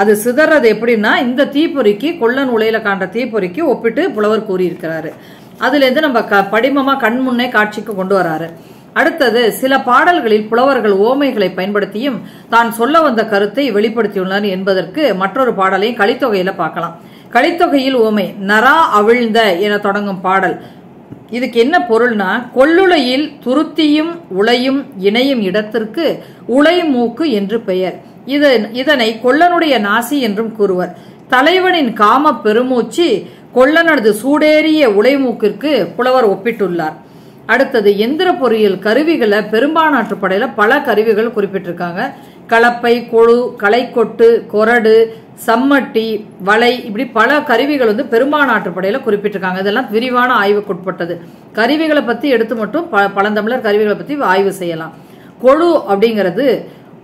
அது சிதறது எப்படின்னா இந்த தீப்பொறிக்கு கொல்லன் உலையில காண்ற தீப்பொறிக்கு ஒப்பிட்டு புலவர் கூறியிருக்கிறாரு. அதுல இருந்து நம்ம படிமமா கண் முன்னே காட்சிக்கு கொண்டு வராரு. அடுத்தது சில பாடல்களில் புலவர்கள் ஓமைகளை பயன்படுத்தியும் தான் சொல்ல வந்த கருத்தை வெளிப்படுத்தியுள்ளனர் என்பதற்கு மற்றொரு பாடலையும் கலித்தொகையில பார்க்கலாம். கலித்தொகையில் ஓமை நரா அவிழ்ந்த என தொடங்கும் பாடல். இதுக்கு என்ன பொருள்னா, கொல்லுலையில் துருத்தியும் உலையும் இணையும் இடத்திற்கு உலை மூக்கு என்று பெயர். இதனை கொல்லனுடைய நாசி என்றும் கூறுவர். தலைவனின் காம பெருமூச்சு கொல்லனது சூடேறிய உலைமூக்கிற்கு புலவர் ஒப்பிட்டுள்ளார். அடுத்தது எந்திர பொறியியல் கருவிகளை பெரும்பானாற்று படையில பல கருவிகள் குறிப்பிட்டிருக்காங்க. கலப்பை, கொழு, களைக்கொட்டு, கொரடு, சம்மட்டி, வலை, இப்படி பல கருவிகள் பெரும்பானாற்று படையில குறிப்பிட்டிருக்காங்க. இதெல்லாம் விரிவான ஆய்வுக்குட்பட்டது. கருவிகளை பத்தி எடுத்து மட்டும் பழந்தமிழர் கருவிகளை பத்தி ஆய்வு செய்யலாம். கொழு அப்படிங்கிறது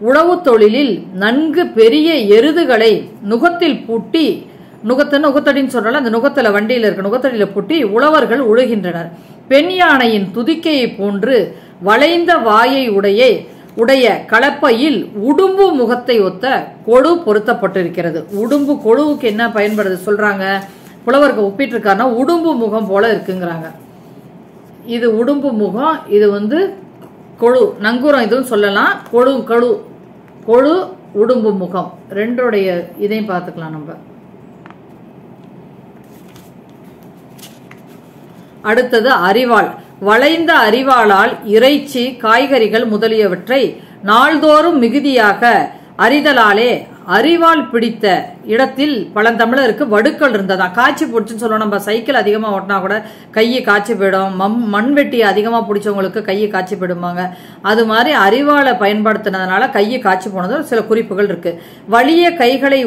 உழவு தொழிலில் நன்கு பெரிய எருதுகளை நுகத்தில் பூட்டி, நுகத்தடின்னு சொல்றாங்க, அந்த நுகத்துல வண்டியில இருக்க நுகத்தடியில பூட்டி உழவர்கள் உழுகின்றனர். பெண் யானையின் துதிக்கையை போன்று வளைந்த வாயை உடைய உடைய கலப்பையில் உடும்பு முகத்தை ஒத்த கொடு பொருத்தப்பட்டிருக்கிறது. உடும்பு கொழுவுக்கு என்ன பயன்படுது சொல்றாங்க, புலவருக்கு ஒப்பிட்டு இருக்காருன்னா உடும்பு முகம் போல இருக்குங்கிறாங்க. இது உடும்பு முகம், இது கொழு, நங்கூரம் இதுவும் சொல்லலாம். கொழு உடும்பு முகம் ரெண்டுடைய இதையும் பார்த்துக்கலாம் நம்ம. அடுத்தது அரிவாள். வளைந்த அரிவாளால் இறைச்சி, காய்கறிகள் முதலியவற்றை நாள்தோறும் மிகுதியாக அரிதலாலே அரிவாள் பிடித்த இடத்தில் பழந்தமிழருக்கு வடுக்கள் இருந்ததா. காய்ச்சி பிடிச்சுன்னு சொல்லுவோம். நம்ம சைக்கிள் அதிகமா ஓட்டினா கூட கையை காய்ச்சி போயிடும். மண்வெட்டி அதிகமா பிடிச்சவங்களுக்கு கையை காய்ச்சி போயிடுவாங்க. அது மாதிரி அரிவாளை பயன்படுத்தினதுனால கையை காய்ச்சி போனது சில குறிப்புகள் இருக்கு. வலிய கைகளை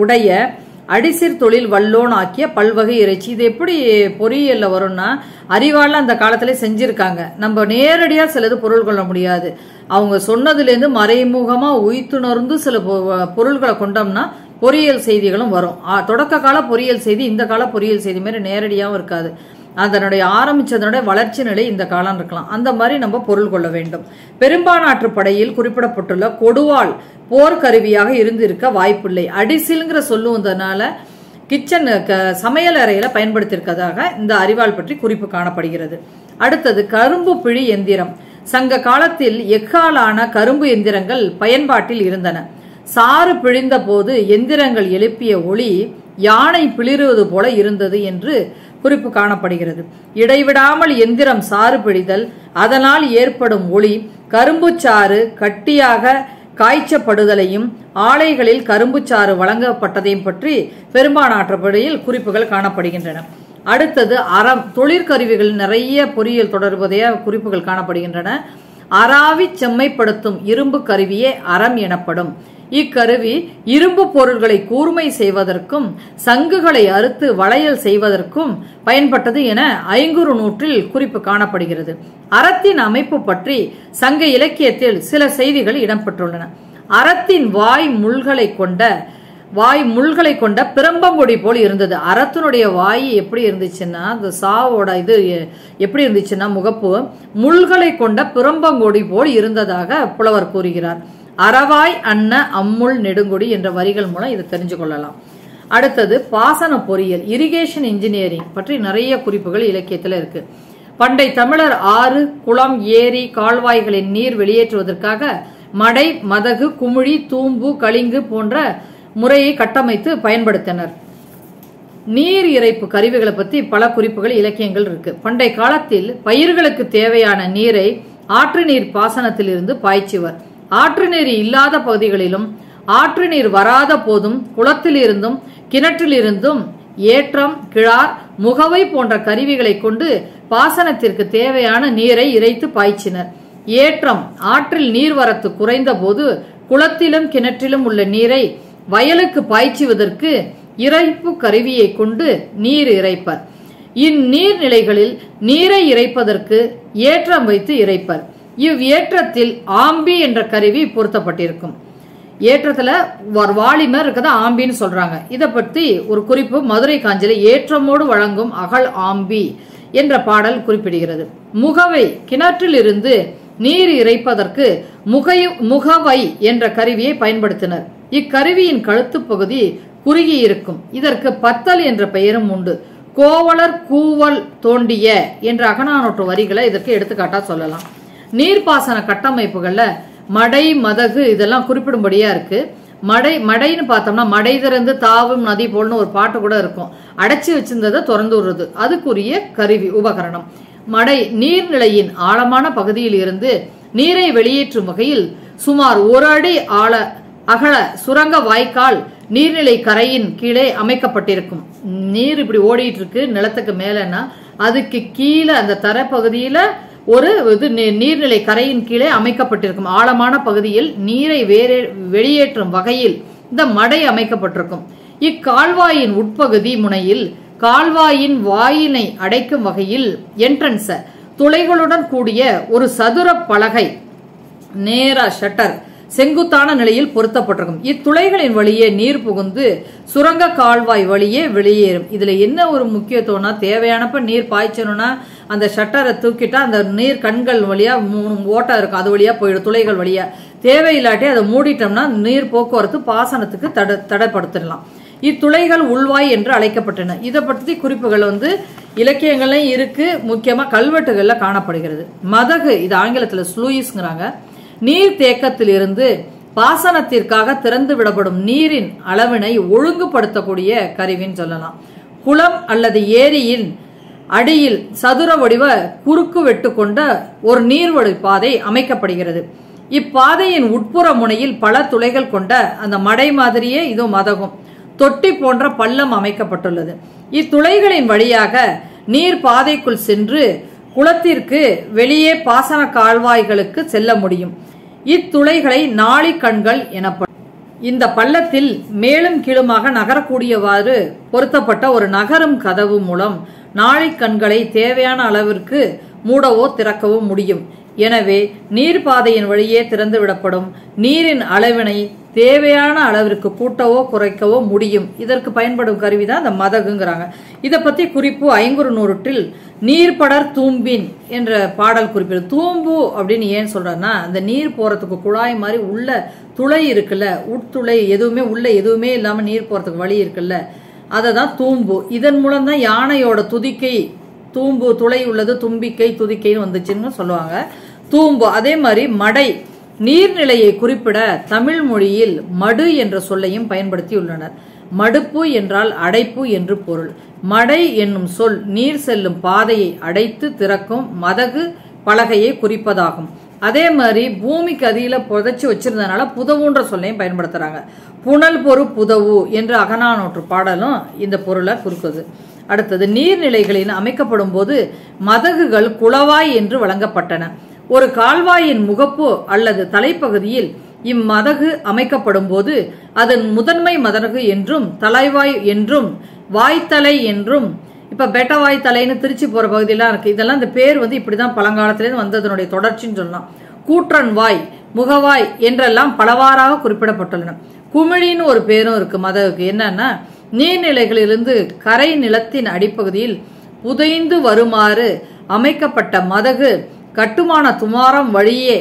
உடைய அடிசிர் தொழில் வல்லோன் ஆக்கிய பல்வகை இறைச்சி. இது எப்படி பொறியியல்ல வரும்னா, அரிவாள் அந்த காலத்திலே செஞ்சிருக்காங்க. நம்ம நேரடியா சிலது பொருள் கொள்ள முடியாது. அவங்க சொன்னதுல இருந்து மறைமுகமா உய்த்துணர்ந்து சில பொருள்களை கொண்டோம்னா பொறியியல் செய்திகளும் வரும். தொடக்க கால பொறியியல் செய்தி இந்த கால பொறியியல் செய்தி மாதிரி நேரடியாகவும் இருக்காது. அதனுடைய ஆரம்பிச்சதனுடைய வளர்ச்சி நிலை இந்த காலம் இருக்கலாம். அந்த மாதிரி நம்ம பொருள் கொள்ள வேண்டும். பெரும்பானாற்று படையில் குறிப்பிடப்பட்டுள்ள கொடுவாள் போர்க்கருவியாக இருந்திருக்க வாய்ப்பில்லை. அடிசில்ங்கிற சொல்லுவதனால கிச்சன் சமையல் அறையில பயன்படுத்தியிருக்கதாக இந்த அரிவாள் பற்றி குறிப்பு காணப்படுகிறது. அடுத்தது கரும்பு பிழி எந்திரம். சங்க காலத்தில் எக்காலான கரும்பு எந்திரங்கள் பயன்பாட்டில் இருந்தன. சாறு பிழிந்த போது எந்திரங்கள் எழுப்பிய ஒளி யானை பிளிறுவது போல இருந்தது என்று குறிப்பு காணப்படுகிறது. இடைவிடாமல் எந்திரம் சாறு பிழிதல், அதனால் ஏற்படும் ஒளி, கரும்புச்சாறு கட்டியாக காய்ச்சப்படுதலையும் ஆலைகளில் கரும்புச்சாறு வழங்கப்பட்டதையும் பற்றி பெரும்பாலாற்றப்படியில் குறிப்புகள் காணப்படுகின்றன. அடுத்தது அறம். தொழிற்கருவிகள் நிறைய பொறியியல் தொடர்புடைய குறிப்புகள் காணப்படுகின்றன. அராவி செம்மைப்படுத்தும் இரும்பு கருவியே அறம் எனப்படும். இக்கருவி இரும்பு பொருள்களை கூர்மை செய்வதற்கும் சங்குகளை அறுத்து வளையல் செய்வதற்கும் பயன்பட்டது என 500 நூற்றில் குறிப்பு காணப்படுகிறது. அறத்தின் அமைப்பு பற்றி சங்க இலக்கியத்தில் சில செய்திகள் இடம்பெற்றுள்ளன. அறத்தின் வாய் முள்களை கொண்ட பிரம்பங்கொடி போல் இருந்தது. அறத்தினுடைய வாய் எப்படி இருந்துச்சுன்னா, அந்த சாவோட இது எப்படி இருந்துச்சுன்னா, முகப்பு முள்களை கொண்ட பிரம்பங்கொடி போல் இருந்ததாக புலவர் கூறுகிறார். அறவாய் அன்ன அம்முள் நெடுங்கொடி என்ற வரிகள் மூலம் இதை தெரிஞ்சு கொள்ளலாம். அடுத்தது பாசன பொறியியல், இரிகேஷன் இன்ஜினியரிங் பற்றி நிறைய குறிப்புகள் இலக்கியத்தில் இருக்கு. பண்டை தமிழர் ஆறு, குளம், ஏரி, கால்வாய்களின் நீர் வெளியேற்றுவதற்காக மடை, மதகு, குமிழி, தூம்பு, கலிங்கு போன்ற முறையை கட்டமைத்து பயன்படுத்தினர். நீர் இறைப்பு கருவிகளை பற்றி பல குறிப்புகள் இலக்கியங்கள் இருக்கு. பண்டை காலத்தில் பயிர்களுக்கு தேவையான நீரை ஆற்று நீர் பாசனத்தில் இருந்து பாய்ச்சுவர். ஆற்று நீர் இல்லாத பகுதிகளிலும் ஆற்று நீர் வராத போதும் குளத்திலிருந்தும் கிணற்றிலிருந்தும் ஏற்றம், கிழார், முகவை போன்ற கருவிகளை கொண்டு பாசனத்திற்கு தேவையான நீரை இறைத்து பாய்ச்சினர். ஏற்றம், ஆற்றில் நீர்வரத்து குறைந்த போது குளத்திலும் கிணற்றிலும் உள்ள நீரை வயலுக்கு பாய்ச்சுவதற்கு இறைப்பு கருவியை கொண்டு நீர் இறைப்பர். இந்நீர்நிலைகளில் நீரை இறைப்பதற்கு ஏற்றம் வைத்து இறைப்பர். இவ்வேற்றத்தில் ஆம்பி என்ற கருவி பொருத்தப்பட்டிருக்கும். ஏற்றத்துல ஒரு வாலிமர் இருக்கதா ஆம்பின்னு சொல்றாங்க. இதை பற்றி ஒரு குறிப்பு மதுரை காஞ்சில ஏற்றமோடு வழங்கும் அகல் ஆம்பி என்ற பாடல் குறிப்பிடுகிறது. முகவை, கிணற்றில் இருந்து நீர் இறைப்பதற்கு முகவை என்ற கருவியை பயன்படுத்தினர். இக்கருவியின் கழுத்து பகுதி குறுகி இருக்கும். இதற்கு பத்தல் என்ற பெயரும் உண்டு. கோவலர் கூவல் தோண்டிய என்ற அகநானூற்று வரிகளை இதற்கு எடுத்துக்காட்டா சொல்லலாம். நீர்ப்பாசன கட்டமைப்புகள்ல மடை, மதகு இதெல்லாம் குறிப்பிடும்படியா இருக்கு. மடைன்னு பார்த்தோம்னா மடை திறந்து தாவும் நதி போல்னு ஒரு பாட்டு கூட இருக்கும். அடைச்சி வச்சிருந்ததை திறந்து விடுறது, அதுக்குரிய கருவி உபகரணம். மடை நீர்நிலையின் ஆழமான பகுதியில் இருந்து நீரை வெளியேற்றும் வகையில் சுமார் 1 அடி அகல சுரங்க வாய்க்கால் நீர்நிலை கரையின் கீழே அமைக்கப்பட்டிருக்கும். நீர் இப்படி ஓடிட்டு இருக்கு நிலத்துக்கு மேலன்னா அதுக்கு கீழே அந்த தரைப்பகுதியில ஒரு நீர்நிலை கரையின் கீழே அமைக்கப்பட்டிருக்கும். ஆழமான பகுதியில் நீரை வெளியேற்றும் வகையில் இந்த மடை அமைக்கப்பட்டிருக்கும். இக்கால்வாயின் உட்பகுதி முனையில் கால்வாயின் வாயினை அடைக்கும் வகையில் என்ட்ரன்ஸ் துளைகளுடன் கூடிய ஒரு சதுர பலகை நேரா ஷட்டர் செங்குத்தான நிலையில் பொருத்தப்பட்டிருக்கும். இத்துளைகளின் வழியே நீர் புகுந்து சுரங்க கால்வாய் வழியே வெளியேறும். இதுல என்ன ஒரு முக்கியத்துவம்னா, தேவையானப்ப நீர் பாய்ச்சணும்னா அந்த ஷட்டரை தூக்கிட்டா அந்த நீர் கண்கள் வழியா 3 ஓட்டம் இருக்கும், அது வழியா போயிடும், துளைகள் வழியா. தேவையில்லாட்டி அதை மூடிட்டோம்னா நீர் போக்குவரத்து பாசனத்துக்கு தடைப்படுத்திடலாம். இத்துளைகள் உள்வாய் என்று அழைக்கப்பட்டன. இதை பற்றி குறிப்புகள் இலக்கியங்கள்லையும் இருக்கு, முக்கியமா கல்வெட்டுகள்ல காணப்படுகிறது. மதகு, இது ஆங்கிலத்துல ஸ்லூயிஸ்ங்கிறாங்க. நீர் தேக்கத்திலிருந்து பாசனத்திற்காக திறந்து விடப்படும் நீரின் அளவினை ஒழுங்குபடுத்தக்கூடிய கருவின்னு சொல்லலாம். குளம் அல்லது ஏரியின் அடியில் சதுர வடிவ குறுக்கு வெட்டு கொண்ட ஒரு நீர்வழி பாதை அமைக்கப்படுகிறது. இப்பாதையின் உட்புற முனையில் பல துளைகள் கொண்ட அந்த மடை மாதிரியே இது மதகும் தொட்டி போன்ற பள்ளம் அமைக்கப்பட்டுள்ளது. இத்துளைகளின் வழியாக நீர் பாதைக்குள் சென்று குளத்திற்கு வெளியே பாசன கால்வாய்களுக்கு செல்ல முடியும். இத்துளைகளை நாளி கண்கள் எனப்படும். இந்த பள்ளத்தில் மேலும் கீழுமாக நகரக்கூடியவாறு பொருத்தப்பட்ட ஒரு நகரும் கதவு மூலம் நாழிக்கண்களை தேவையான அளவிற்கு மூடவோ திறக்கவோ முடியும். எனவே நீர்ப்பாதையின் வழியே திறந்து விடப்படும் நீரின் அளவினை தேவையான அளவிற்கு கூட்டவோ குறைக்கவோ முடியும். இதற்கு பயன்படும் கருவிதான் அந்த மதகுங்கிறாங்க. இதை பத்தி குறிப்பு ஐங்குறுநூற்றில் நீர்படர் தூம்பின் என்ற பாடல் குறிப்பிடு. தூம்பு அப்படின்னு ஏன் சொல்றேன்னா, அந்த நீர் போறதுக்கு குழாய் மாதிரி உள்ள துளை இருக்குல்ல, உட்துளை எதுவுமே உள்ள எதுவுமே இல்லாம நீர் போறதுக்கு வழி இருக்குல்ல, அததான் தூம்பு. இதன் மூலம் தான் யானையோட துதிக்கை தூம்பு, துளை உள்ளது தும்பிக்கை துதிக்கைன்னு வந்துச்சுன்னு சொல்லுவாங்க. தூம்பு. அதே மாதிரி மடை, நீர்நிலையை குறிப்பிட தமிழ் மொழியில் மடு என்ற சொல்லையும் பயன்படுத்தியுள்ளனர். மடுப்பு என்றால் அடைப்பு என்று பொருள். மடை என்னும் சொல் நீர் செல்லும் பாதையை அடைத்து திறக்கும் மதகு பலகையை குறிப்பதாகும். அதே மாதிரி பூமிக்கு அடியில புதைச்சு வச்சிருந்ததுனால புதவுன்ற சொல்லையும் பயன்படுத்துறாங்க. புனல் பொறு புதவு என்று அகநானூற்று பாடலும் இந்த பொருளை குறிக்குது. அடுத்தது, நீர்நிலைகளில் அமைக்கப்படும் போது மதகுகள் குளவாய் என்று வழங்கப்பட்டன. ஒரு கால்வாயின் முகப்பு அல்லது தலைப்பகுதியில் இம்மதகு அமைக்கப்படும் போது அதன் முதன்மை மதகு என்றும் தலைவாய் என்றும் வாய்த்தலை என்றும், இப்ப பெட்டவாய் தலைன்னு திருச்சி போற பகுதியெல்லாம் இருக்கு, இதெல்லாம் இந்த பேர் இப்படிதான் பழங்காலத்திலேருந்து வந்ததனுடைய தொடர்ச்சின்னு சொல்லலாம். கூற்றன் வாய், முகவாய் என்றெல்லாம் பலவாறாக குறிப்பிடப்பட்டுள்ளன. குமிழின்னு ஒரு பேரும் இருக்கு மதகுக்கு. என்னன்னா, நீர்நிலைகளிலிருந்து கரை நிலத்தின் அடிப்பகுதியில் புதைந்து வருமாறு அமைக்கப்பட்ட மதகு கட்டுமான துமாரம் வழியே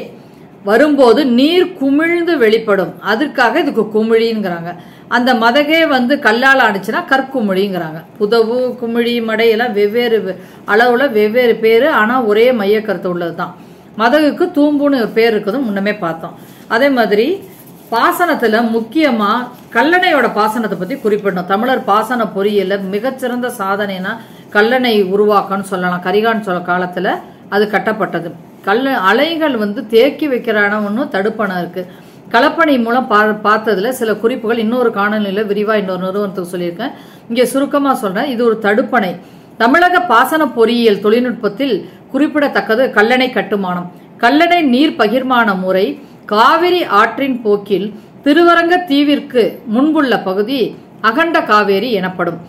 வரும்போது நீர் குமிழ்ந்து வெளிப்படும். அதற்காக இதுக்கு குமிழிங்கிறாங்க. அந்த மதகே கல்லால் ஆடிச்சுன்னா கற்குமிழிங்கிறாங்க. புதவு, குமிழி, மடை எல்லாம் வெவ்வேறு அளவுல வெவ்வேறு பேரு, ஆனா ஒரே மைய கருத்து உள்ளதுதான். மதகுக்கு தூம்புன்னு பேர் இருக்குது, முன்னமே பார்த்தோம். அதே மாதிரி பாசனத்துல முக்கியமா கல்லணையோட பாசனத்தை பத்தி குறிப்பிடணும். தமிழர் பாசன பொறியியல்ல மிகச்சிறந்த சாதனைனா கல்லணை உருவாக்கம்னு சொல்லலாம். கரிகான் சொல்ல காலத்துல அது கட்டப்பட்டது. அலைகள் தேக்கி வைக்கிறான ஒன்னும் தடுப்பணை இருக்கு. களப்பணி மூலம் பார்த்ததுல சில குறிப்புகள் இன்னொரு காணொலியில விரிவா இன்னொரு நிறுவனத்துக்கு சொல்லியிருக்கேன். இங்க சுருக்கமா சொல்றேன். இது ஒரு தடுப்பணை. தமிழக பாசன பொறியியல் தொழில்நுட்பத்தில் குறிப்பிடத்தக்கது கல்லணை கட்டுமானம். கல்லணை நீர் பகிர்மான முறை காவிரி ஆற்றின் போக்கில் திருவரங்க தீவிற்கு முன்புள்ள பகுதி அகண்ட காவேரி எனப்படும்.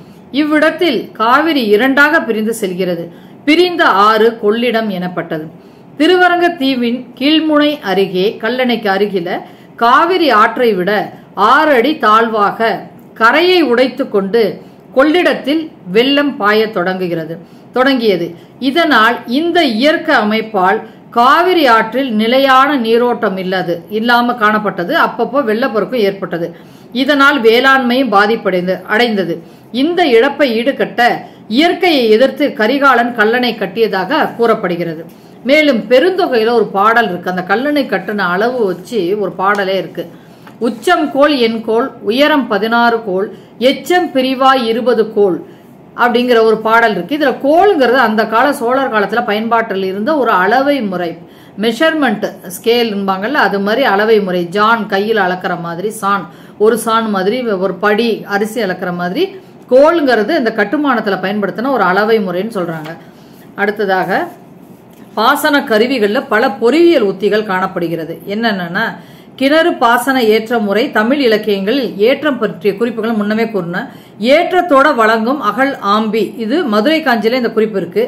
இவ்விடத்தில் காவிரி இரண்டாக பிரிந்து செல்கிறது. பிரிந்த ஆறு கொள்ளிடம் எனப்பட்டது. திருவரங்க தீவின் கீழ்முனை அருகே கல்லணைக்கு அருகில காவிரி ஆற்றை விட 6 அடி தாழ்வாக கரையை உடைத்து கொண்டு கொள்ளிடத்தில் வெள்ளம் பாய தொடங்கியது. இதனால் இந்த இயற்கை அமைப்பால் காவிரி ஆற்றில் நிலையான நீரோட்டம் இல்லாம காணப்பட்டது. அப்பப்போ வெள்ளப்பெருக்கும் ஏற்பட்டது. இதனால் வேளாண்மையும் அடைந்தது. இந்த இழப்பை ஈடுகட்ட இயற்கையை எதிர்த்து கரிகாலன் கல்லணை கட்டியதாக கூறப்படுகிறது. மேலும் பெருந்தொகையில ஒரு பாடல் இருக்கு. அந்த கல்லணை கட்டின அளவு வச்சு ஒரு பாடலே இருக்கு. உச்சம் கோல் என் கோல், உயரம் 16 கோல், எச்சம் பிரிவாய் 20 கோல் அப்படிங்கிற ஒரு பாடல் இருக்கு. இதுல கோல்ங்கிறது அந்த கால சோழர் காலத்துல பயன்பாட்டில் இருந்த ஒரு அளவை முறை, மெஷர்மெண்ட் ஸ்கேல்பாங்கல்ல, அது மாதிரி அளவை முறை. ஜான் கையில் அளக்கிற மாதிரி, சான் ஒரு சான் மாதிரி, ஒரு படி அரிசி அளக்கிற மாதிரி கோல்ங்கிறது இந்த கட்டுமானத்துல பயன்படுத்தின ஒரு அளவை முறைன்னு சொல்றாங்க. அடுத்ததாக பாசன கருவிகள்ல பல பொறியியல் உத்திகள் காணப்படுகிறது. என்னன்னா, கிணறு பாசன ஏற்ற முறை தமிழ் இலக்கியங்களில் ஏற்றம் பற்றிய குறிப்புகள் முன்னமே கூறின. ஏற்றத்தோட வழங்கும் அகல் ஆம்பி, இது மதுரை காஞ்சியில இந்த குறிப்பு இருக்கு.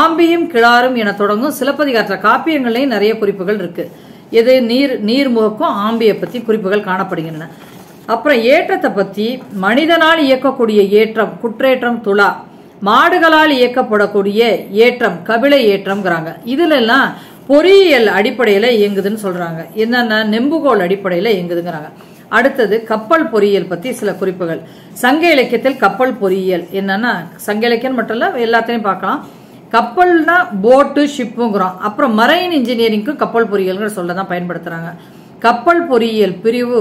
ஆம்பியும் கிளாரும் என தொடங்கும் சிலப்பதிகார காப்பியங்களையும் நிறைய குறிப்புகள் இருக்கு. இது நீர்முகக்கும் ஆம்பியை பத்தி குறிப்புகள் காணப்படுகின்றன. அப்புறம் ஏற்றத்தை பத்தி, மனிதனால் இயக்கக்கூடிய ஏற்றம் குற்றேற்றம் துலா, மாடுகளால் இயக்கப்படக்கூடிய ஏற்றம் கபிலை ஏற்றம்ங்கிறாங்க. இதுல எல்லாம் பொறியியல் அடிப்படையில இயங்குதுன்னு சொல்றாங்க. என்னன்னா நெம்புகோல் அடிப்படையில இயங்குதுங்கிறாங்க. அடுத்தது கப்பல் பொறியியல் பத்தி சில குறிப்புகள். சங்க இலக்கியத்தில் கப்பல் பொறியியல் என்னன்னா, சங்க இலக்கியம் மட்டும் இல்ல எல்லாத்தையும் பார்க்கலாம். கப்பல்னா போட்டு ஷிப்புங்கிறோம். அப்புறம் மரைன் இன்ஜினியரிங்க்கு கப்பல் பொறியியல் சொல்லதான் பயன்படுத்துறாங்க. கப்பல் பொறியியல் பிரிவு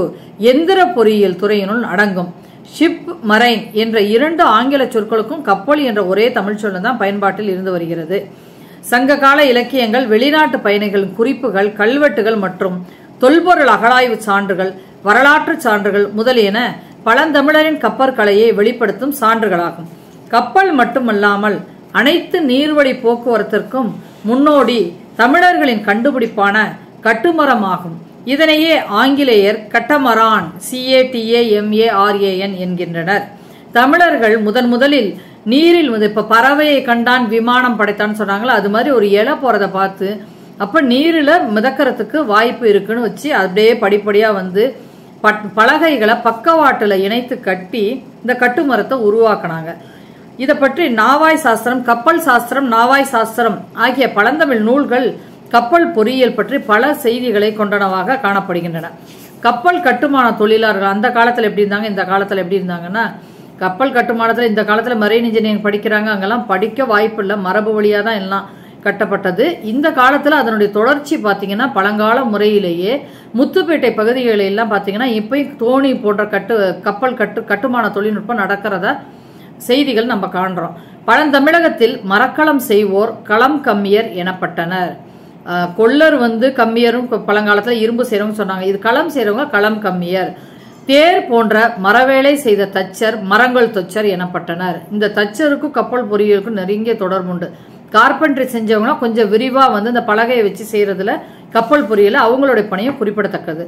எந்திர பொறியியல் துறையினுள் அடங்கும். ஷிப், மரைன் என்ற 2 ஆங்கில சொற்களுக்கும் கப்பல் என்ற ஒரே தமிழ் சொல்ல தான் பயன்பாட்டில் இருந்து வருகிறது. சங்க கால இலக்கியங்கள், வெளிநாட்டு பயணிகளின் குறிப்புகள், கல்வெட்டுகள் மற்றும் தொல்பொருள் அகழாய்வு சான்றுகள், வரலாற்று சான்றுகள் முதலியன பழந்தமிழரின் கப்பற்கலையை வெளிப்படுத்தும் சான்றுகளாகும். கப்பல் மட்டுமல்லாமல் அனைத்து நீர்வழி போக்குவரத்திற்கும் முன்னோடி தமிழர்களின் கண்டுபிடிப்பான கட்டுமரமாகும். இதனையே ஆங்கிலேயர் கட்டமரான் CATAMARAN என்கின்றனர். தமிழர்கள் முதலில் நீரில் இப்ப பறவையை கண்டான் விமானம் படைத்தான் சொன்னாங்களா, அது மாதிரி ஒரு இலை போறதை பார்த்து அப்ப நீரில மிதக்கிறதுக்கு வாய்ப்பு இருக்குன்னு வச்சு அப்படியே படிப்படியா வந்து பலகைகளை பக்கவாட்டுல இணைத்து கட்டி இந்த கட்டுமரத்தை உருவாக்குனாங்க. இதை பற்றி நாவாய் சாஸ்திரம், கப்பல் சாஸ்திரம், நாவாய் சாஸ்திரம் ஆகிய பழந்தமிழ் நூல்கள் கப்பல் பொறியியல் பற்றி பல செய்திகளை கொண்டனவாக காணப்படுகின்றன. கப்பல் கட்டுமான தொழிலாளர்கள் அந்த காலத்துல எப்படி இருந்தாங்க, இந்த காலத்துல எப்படி இருந்தாங்கன்னா, கப்பல் கட்டுமானத்துல இந்த காலத்துல மரைன் இன்ஜினியரிங் படிக்கிறாங்க, அங்கெல்லாம் படிக்க வாய்ப்பு இல்லை, மரபு வழியா தான் எல்லாம் கட்டப்பட்டது. இந்த காலத்துல அதனுடைய தொடர்ச்சி பாத்தீங்கன்னா பழங்கால முறையிலேயே முத்துப்பேட்டை பகுதிகளில் எல்லாம் பாத்தீங்கன்னா இப்பயும் தோணி போன்ற கப்பல் கட்டுமான தொழில்நுட்பம் நடக்கிறத செய்திகள் நம்ம காண்றோம். பழந்தமிழகத்தில் மரக்களம் செய்வோர் களம் கம்மியர் எனப்பட்டனர். கொள்ளர் வந்து கம்மியரும் பழங்காலத்துல இரும்பு செய்யறவங்க சொன்னாங்க. இது களம் செய்யறவங்க களம் கம்மியர். தேர் போன்ற மரவேலை செய்த தச்சர் மரங்கள் தொச்சர் எனப்பட்டனர். இந்த தச்சருக்கும் கப்பல் பொறியியலுக்கும் நெருங்கிய தொடர்புண்டு. கார்பென்ட்ரி செஞ்சவங்கன்னா கொஞ்சம் விரிவா வந்து இந்த பலகையை வச்சு செய்யறதுல கப்பல் பொறியியல அவங்களுடைய பணியும் குறிப்பிடத்தக்கது.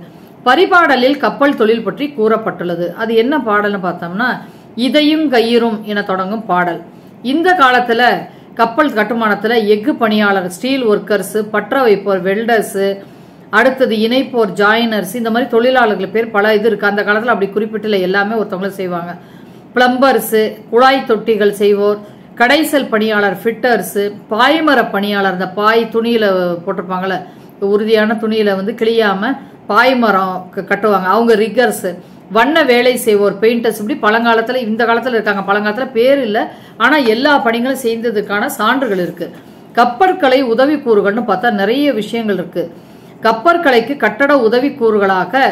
பரிபாடலில் கப்பல் தொழில் பற்றி கூறப்பட்டுள்ளது. அது என்ன பாடல்னு பார்த்தோம்னா, இதையும் கயிறும் என தொடங்கும் பாடல். இந்த காலத்துல கப்பல் கட்டுமானத்துல எஃகு பணியாளர், ஸ்டீல் ஒர்க்கர்ஸ், பற்ற வைப்போர், வெல்டர்ஸ், அடுத்தது இணைப்போர், ஜாயினர்ஸ், இந்த மாதிரி தொழிலாளர்கள் பேர் பல இது இருக்கு. அந்த காலத்துல அப்படி குறிப்பிட்டு எல்லாமே ஒருத்தவங்களும் செய்வாங்க. பிளம்பர்ஸ், குழாய் தொட்டிகள் செய்வோர், கடைசல் பணியாளர், ஃபிட்டர்ஸ், பாய்மர பணியாளர், இந்த பாய் துணியில போட்டிருப்பாங்கல்ல, உறுதியான துணியில வந்து கிளியாம பாய்மரம் கட்டுவாங்க, அவங்க ரிகர்ஸ், வண்ண வேலை செய்வோர், பெயிண்டர்ஸ், இப்படி பழங்காலத்துல இந்த காலத்துல இருக்காங்க. பழங்காலத்துல பேர் இல்லை, ஆனா எல்லா பணிகளும் செய்ததுக்கான சான்றுகள் இருக்கு. கப்பற்கலை உதவி கூறுகள்னு பார்த்தா நிறைய விஷயங்கள் இருக்கு. கப்பற்கலைக்கு கட்டட உதவி கூறுகளாக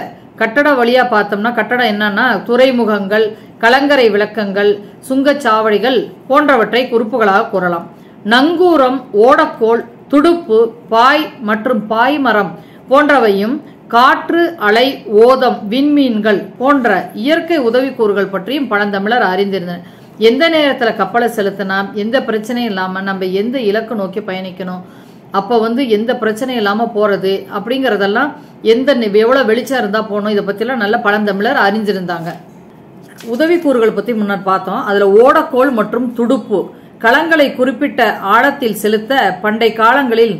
கட்டட வழியா பார்த்தோம்னா, கட்டடம் என்னன்னா துறைமுகங்கள், கலங்கரை விளக்கங்கள், சுங்கச்சாவடிகள் போன்றவற்றை குறிப்புகளாக கூறலாம். நங்கூரம், ஓடக்கோல், துடுப்பு, பாய் மற்றும் பாய்மரம் போன்றவையும் காற்று, அலை, ஓதம், விண்மீன்கள் போன்ற இயற்கை உதவிக்கூறுகள் பற்றியும் பழந்தமிழர் அறிந்திருந்தனர். எந்த நேரத்துல கப்பலை செலுத்தினா எந்த பிரச்சனையும் இல்லாம நம்ம எந்த இலக்கு நோக்கி பயணிக்கணும், அப்ப வந்து எந்த பிரச்சனையும் இல்லாம போறது அப்படிங்கறதெல்லாம் எவ்வளவு வெளிச்சம் இருந்தா போகணும், இதை பத்தி எல்லாம் நல்ல பழந்தமிழர் அறிஞ்சிருந்தாங்க. உதவிக்கூறுகள் பத்தி முன்னர் பார்த்தோம். அதுல ஓடக்கோல் மற்றும் துடுப்பு களங்களை குறிப்பிட்ட ஆழத்தில் செலுத்த பண்டை காலங்களில்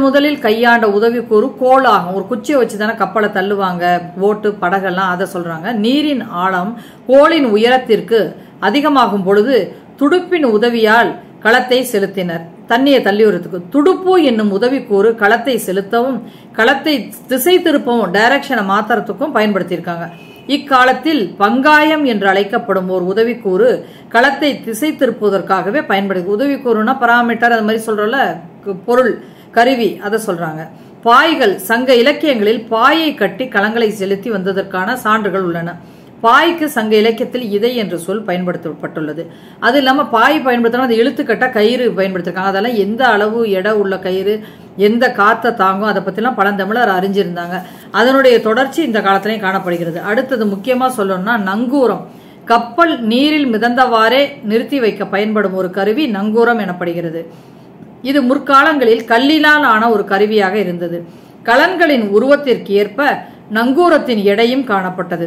முதலில் கையாண்ட உதவிக்கூறு கோல் ஆகும். ஒரு குச்சியை வச்சுதானே கப்பலை தள்ளுவாங்க, போட்டு படகெல்லாம், அதை சொல்றாங்க. நீரின் ஆழம் கோலின் உயரத்திற்கு அதிகமாகும் பொழுது துடுப்பின் உதவியால் களத்தை செலுத்தினர், தண்ணியை தள்ளிவிடுறதுக்கு. துடுப்பு என்னும் உதவிக்கூறு களத்தை செலுத்தவும் களத்தை திசை திருப்பவும் டைரக்ஷனை மாத்துறதுக்கும் பயன்படுத்தியிருக்காங்க. இக்காலத்தில் பங்காயம் என்று அழைக்கப்படும் ஒரு உதவிக்கூறு களத்தை திசை திருப்புவதற்காகவே பயன்படுது. உதவிக்கூறுனா பராமீட்டர் அது மாதிரி சொல்றல பொருள் கருவி, அதை சொல்றாங்க. பாய்கள் சங்க இலக்கியங்களில் பாயை கட்டி களங்களை செலுத்தி வந்ததற்கான சான்றுகள் உள்ளன. பாய்க்கு சங்க இலக்கியத்தில் இதை என்ற சொல் பயன்படுத்தப்பட்டுள்ளது. அது இல்லாம பாய் பயன்படுத்தணும், அது இழுத்துக்கட்ட கயிறு பயன்படுத்திருக்காங்க. அதெல்லாம் எந்த அளவு எடை உள்ள கயிறு, எந்த காத்த தாங்கும், அதை பத்திலாம் பழந்தமிழர் அறிஞ்சிருந்தாங்க. அதனுடைய தொடர்ச்சி இந்த காலத்திலையும் காணப்படுகிறது. அடுத்தது முக்கியமா சொல்லணும்னா நங்கூரம். கப்பல் நீரில் மிதந்தவாறே நிறுத்தி வைக்க பயன்படும் ஒரு கருவி நங்கூரம் எனப்படுகிறது. இது முற்காலங்களில் கல்லினால் ஆன ஒரு கருவியாக இருந்தது. கலன்களின் உருவத்திற்கு ஏற்ப நங்கூரத்தின் எடையும் காணப்பட்டது.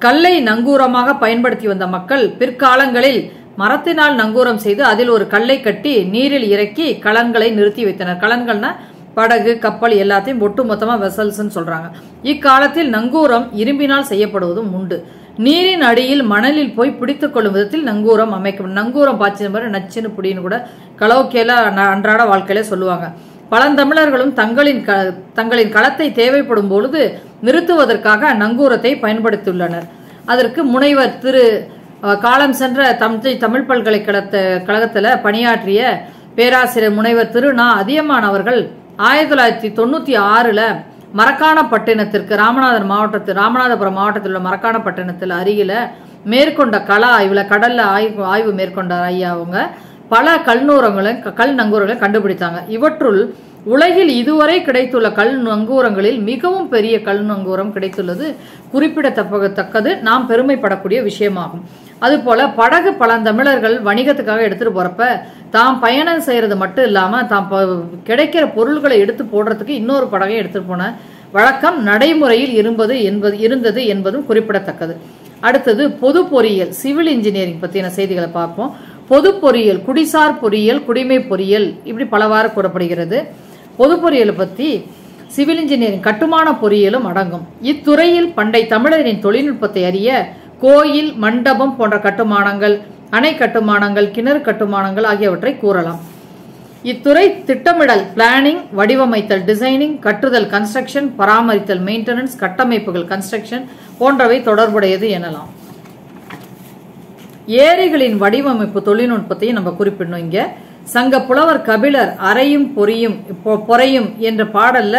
கல்லை நங்கூரமாக பயன்படுத்தி வந்த மக்கள் பிற்காலங்களில் மரத்தினால் நங்கூரம் செய்து அதில் ஒரு கல்லை கட்டி நீரில் இறக்கி கலன்களை நிறுத்தி வைத்தனர். கலன்கள்னா படகு, கப்பல் எல்லாத்தையும் ஒட்டுமொத்தமா வெசல்ஸ் சொல்றாங்க. இக்காலத்தில் நங்கூரம் இரும்பினால் செய்யப்படுவதும் உண்டு. நீரின் அடியில் மணலில் போய் பிடித்துக் கொள்ளும் விதத்தில் நங்கூரம் அமைக்கப்படும். நங்கூரம் பாய்ச்சி மாதிரி நச்சுன்னு புடின்னு கூட கலோக்கியல அன்றாட வாழ்க்கையில சொல்லுவாங்க. பழந்தமிழர்களும் தங்களின் களத்தை தேவைப்படும் பொழுது நிறுத்துவதற்காக நங்கூரத்தை பயன்படுத்தியுள்ளனர். அதற்கு முனைவர் திரு காலம் சென்ற தஞ்சை தமிழ் பல்கலைக்கழகத்துல பணியாற்றிய பேராசிரியர் முனைவர் திரு நா. அதியமான் அவர்கள் 1996 மரக்காணப்பட்டினத்திற்கு ராமநாதபுரம் மாவட்டத்தில் உள்ள மரக்காணப்பட்டினத்தில் அருகில மேற்கொண்ட கள ஆய்வுல கடல்ல ஆய்வு மேற்கொண்ட ஐயா அவங்க பல கல் நங்கூரங்களை கண்டுபிடித்தாங்க. இவற்றுள் உலகில் இதுவரை கிடைத்துள்ள கல் நங்கூரங்களில் மிகவும் பெரிய கல் நங்கூரம் கிடைத்துள்ளது குறிப்பிடத்தக்கது, நாம் பெருமைப்படக்கூடிய விஷயமாகும். அதுபோல படகு பழந்தமிழர்கள் வணிகத்துக்காக எடுத்துட்டு போறப்ப தாம் பயணம் செய்யறது மட்டும் இல்லாம தாம் கிடைக்கிற பொருள்களை எடுத்து போடுறதுக்கு இன்னொரு படகை எடுத்துட்டு போன வழக்கம் நடைமுறையில் இருந்தது என்பதும் குறிப்பிடத்தக்கது. அடுத்தது பொது பொறியியல், சிவில் இன்ஜினியரிங் பத்தின செய்திகளை பார்ப்போம். பொது பொறியியல், குடிசார் பொறியியல், குடிமை பொறியியல், இப்படி பலவாறு கூறப்படுகிறது. பொது பொறியியலை பத்தி சிவில் இன்ஜினியரிங் கட்டுமான பொறியியலும் அடங்கும். இத்துறையில் பண்டை தமிழரின் தொழில்நுட்பத்தை அறிய கோயில், மண்டபம் போன்ற கட்டுமானங்கள், அணை கட்டுமானங்கள், கிணறு கட்டுமானங்கள் ஆகியவற்றை கூறலாம். இத்துறை திட்டமிடல், பிளானிங், வடிவமைத்தல், டிசைனிங், கட்டுதல், கன்ஸ்ட்ரக்ஷன், பராமரித்தல், மெயின்டெனன்ஸ், கட்டமைப்புகள், கன்ஸ்ட்ரக்ஷன் போன்றவை தொடர்புடையது எனலாம். ஏரிகளின் வடிவமைப்பு தொழில்நுட்பத்தையும் நம்ம குறிப்பிடணும். இங்க சங்க புலவர் கபிலர் அறையும் பொறையும் என்ற பாடல்ல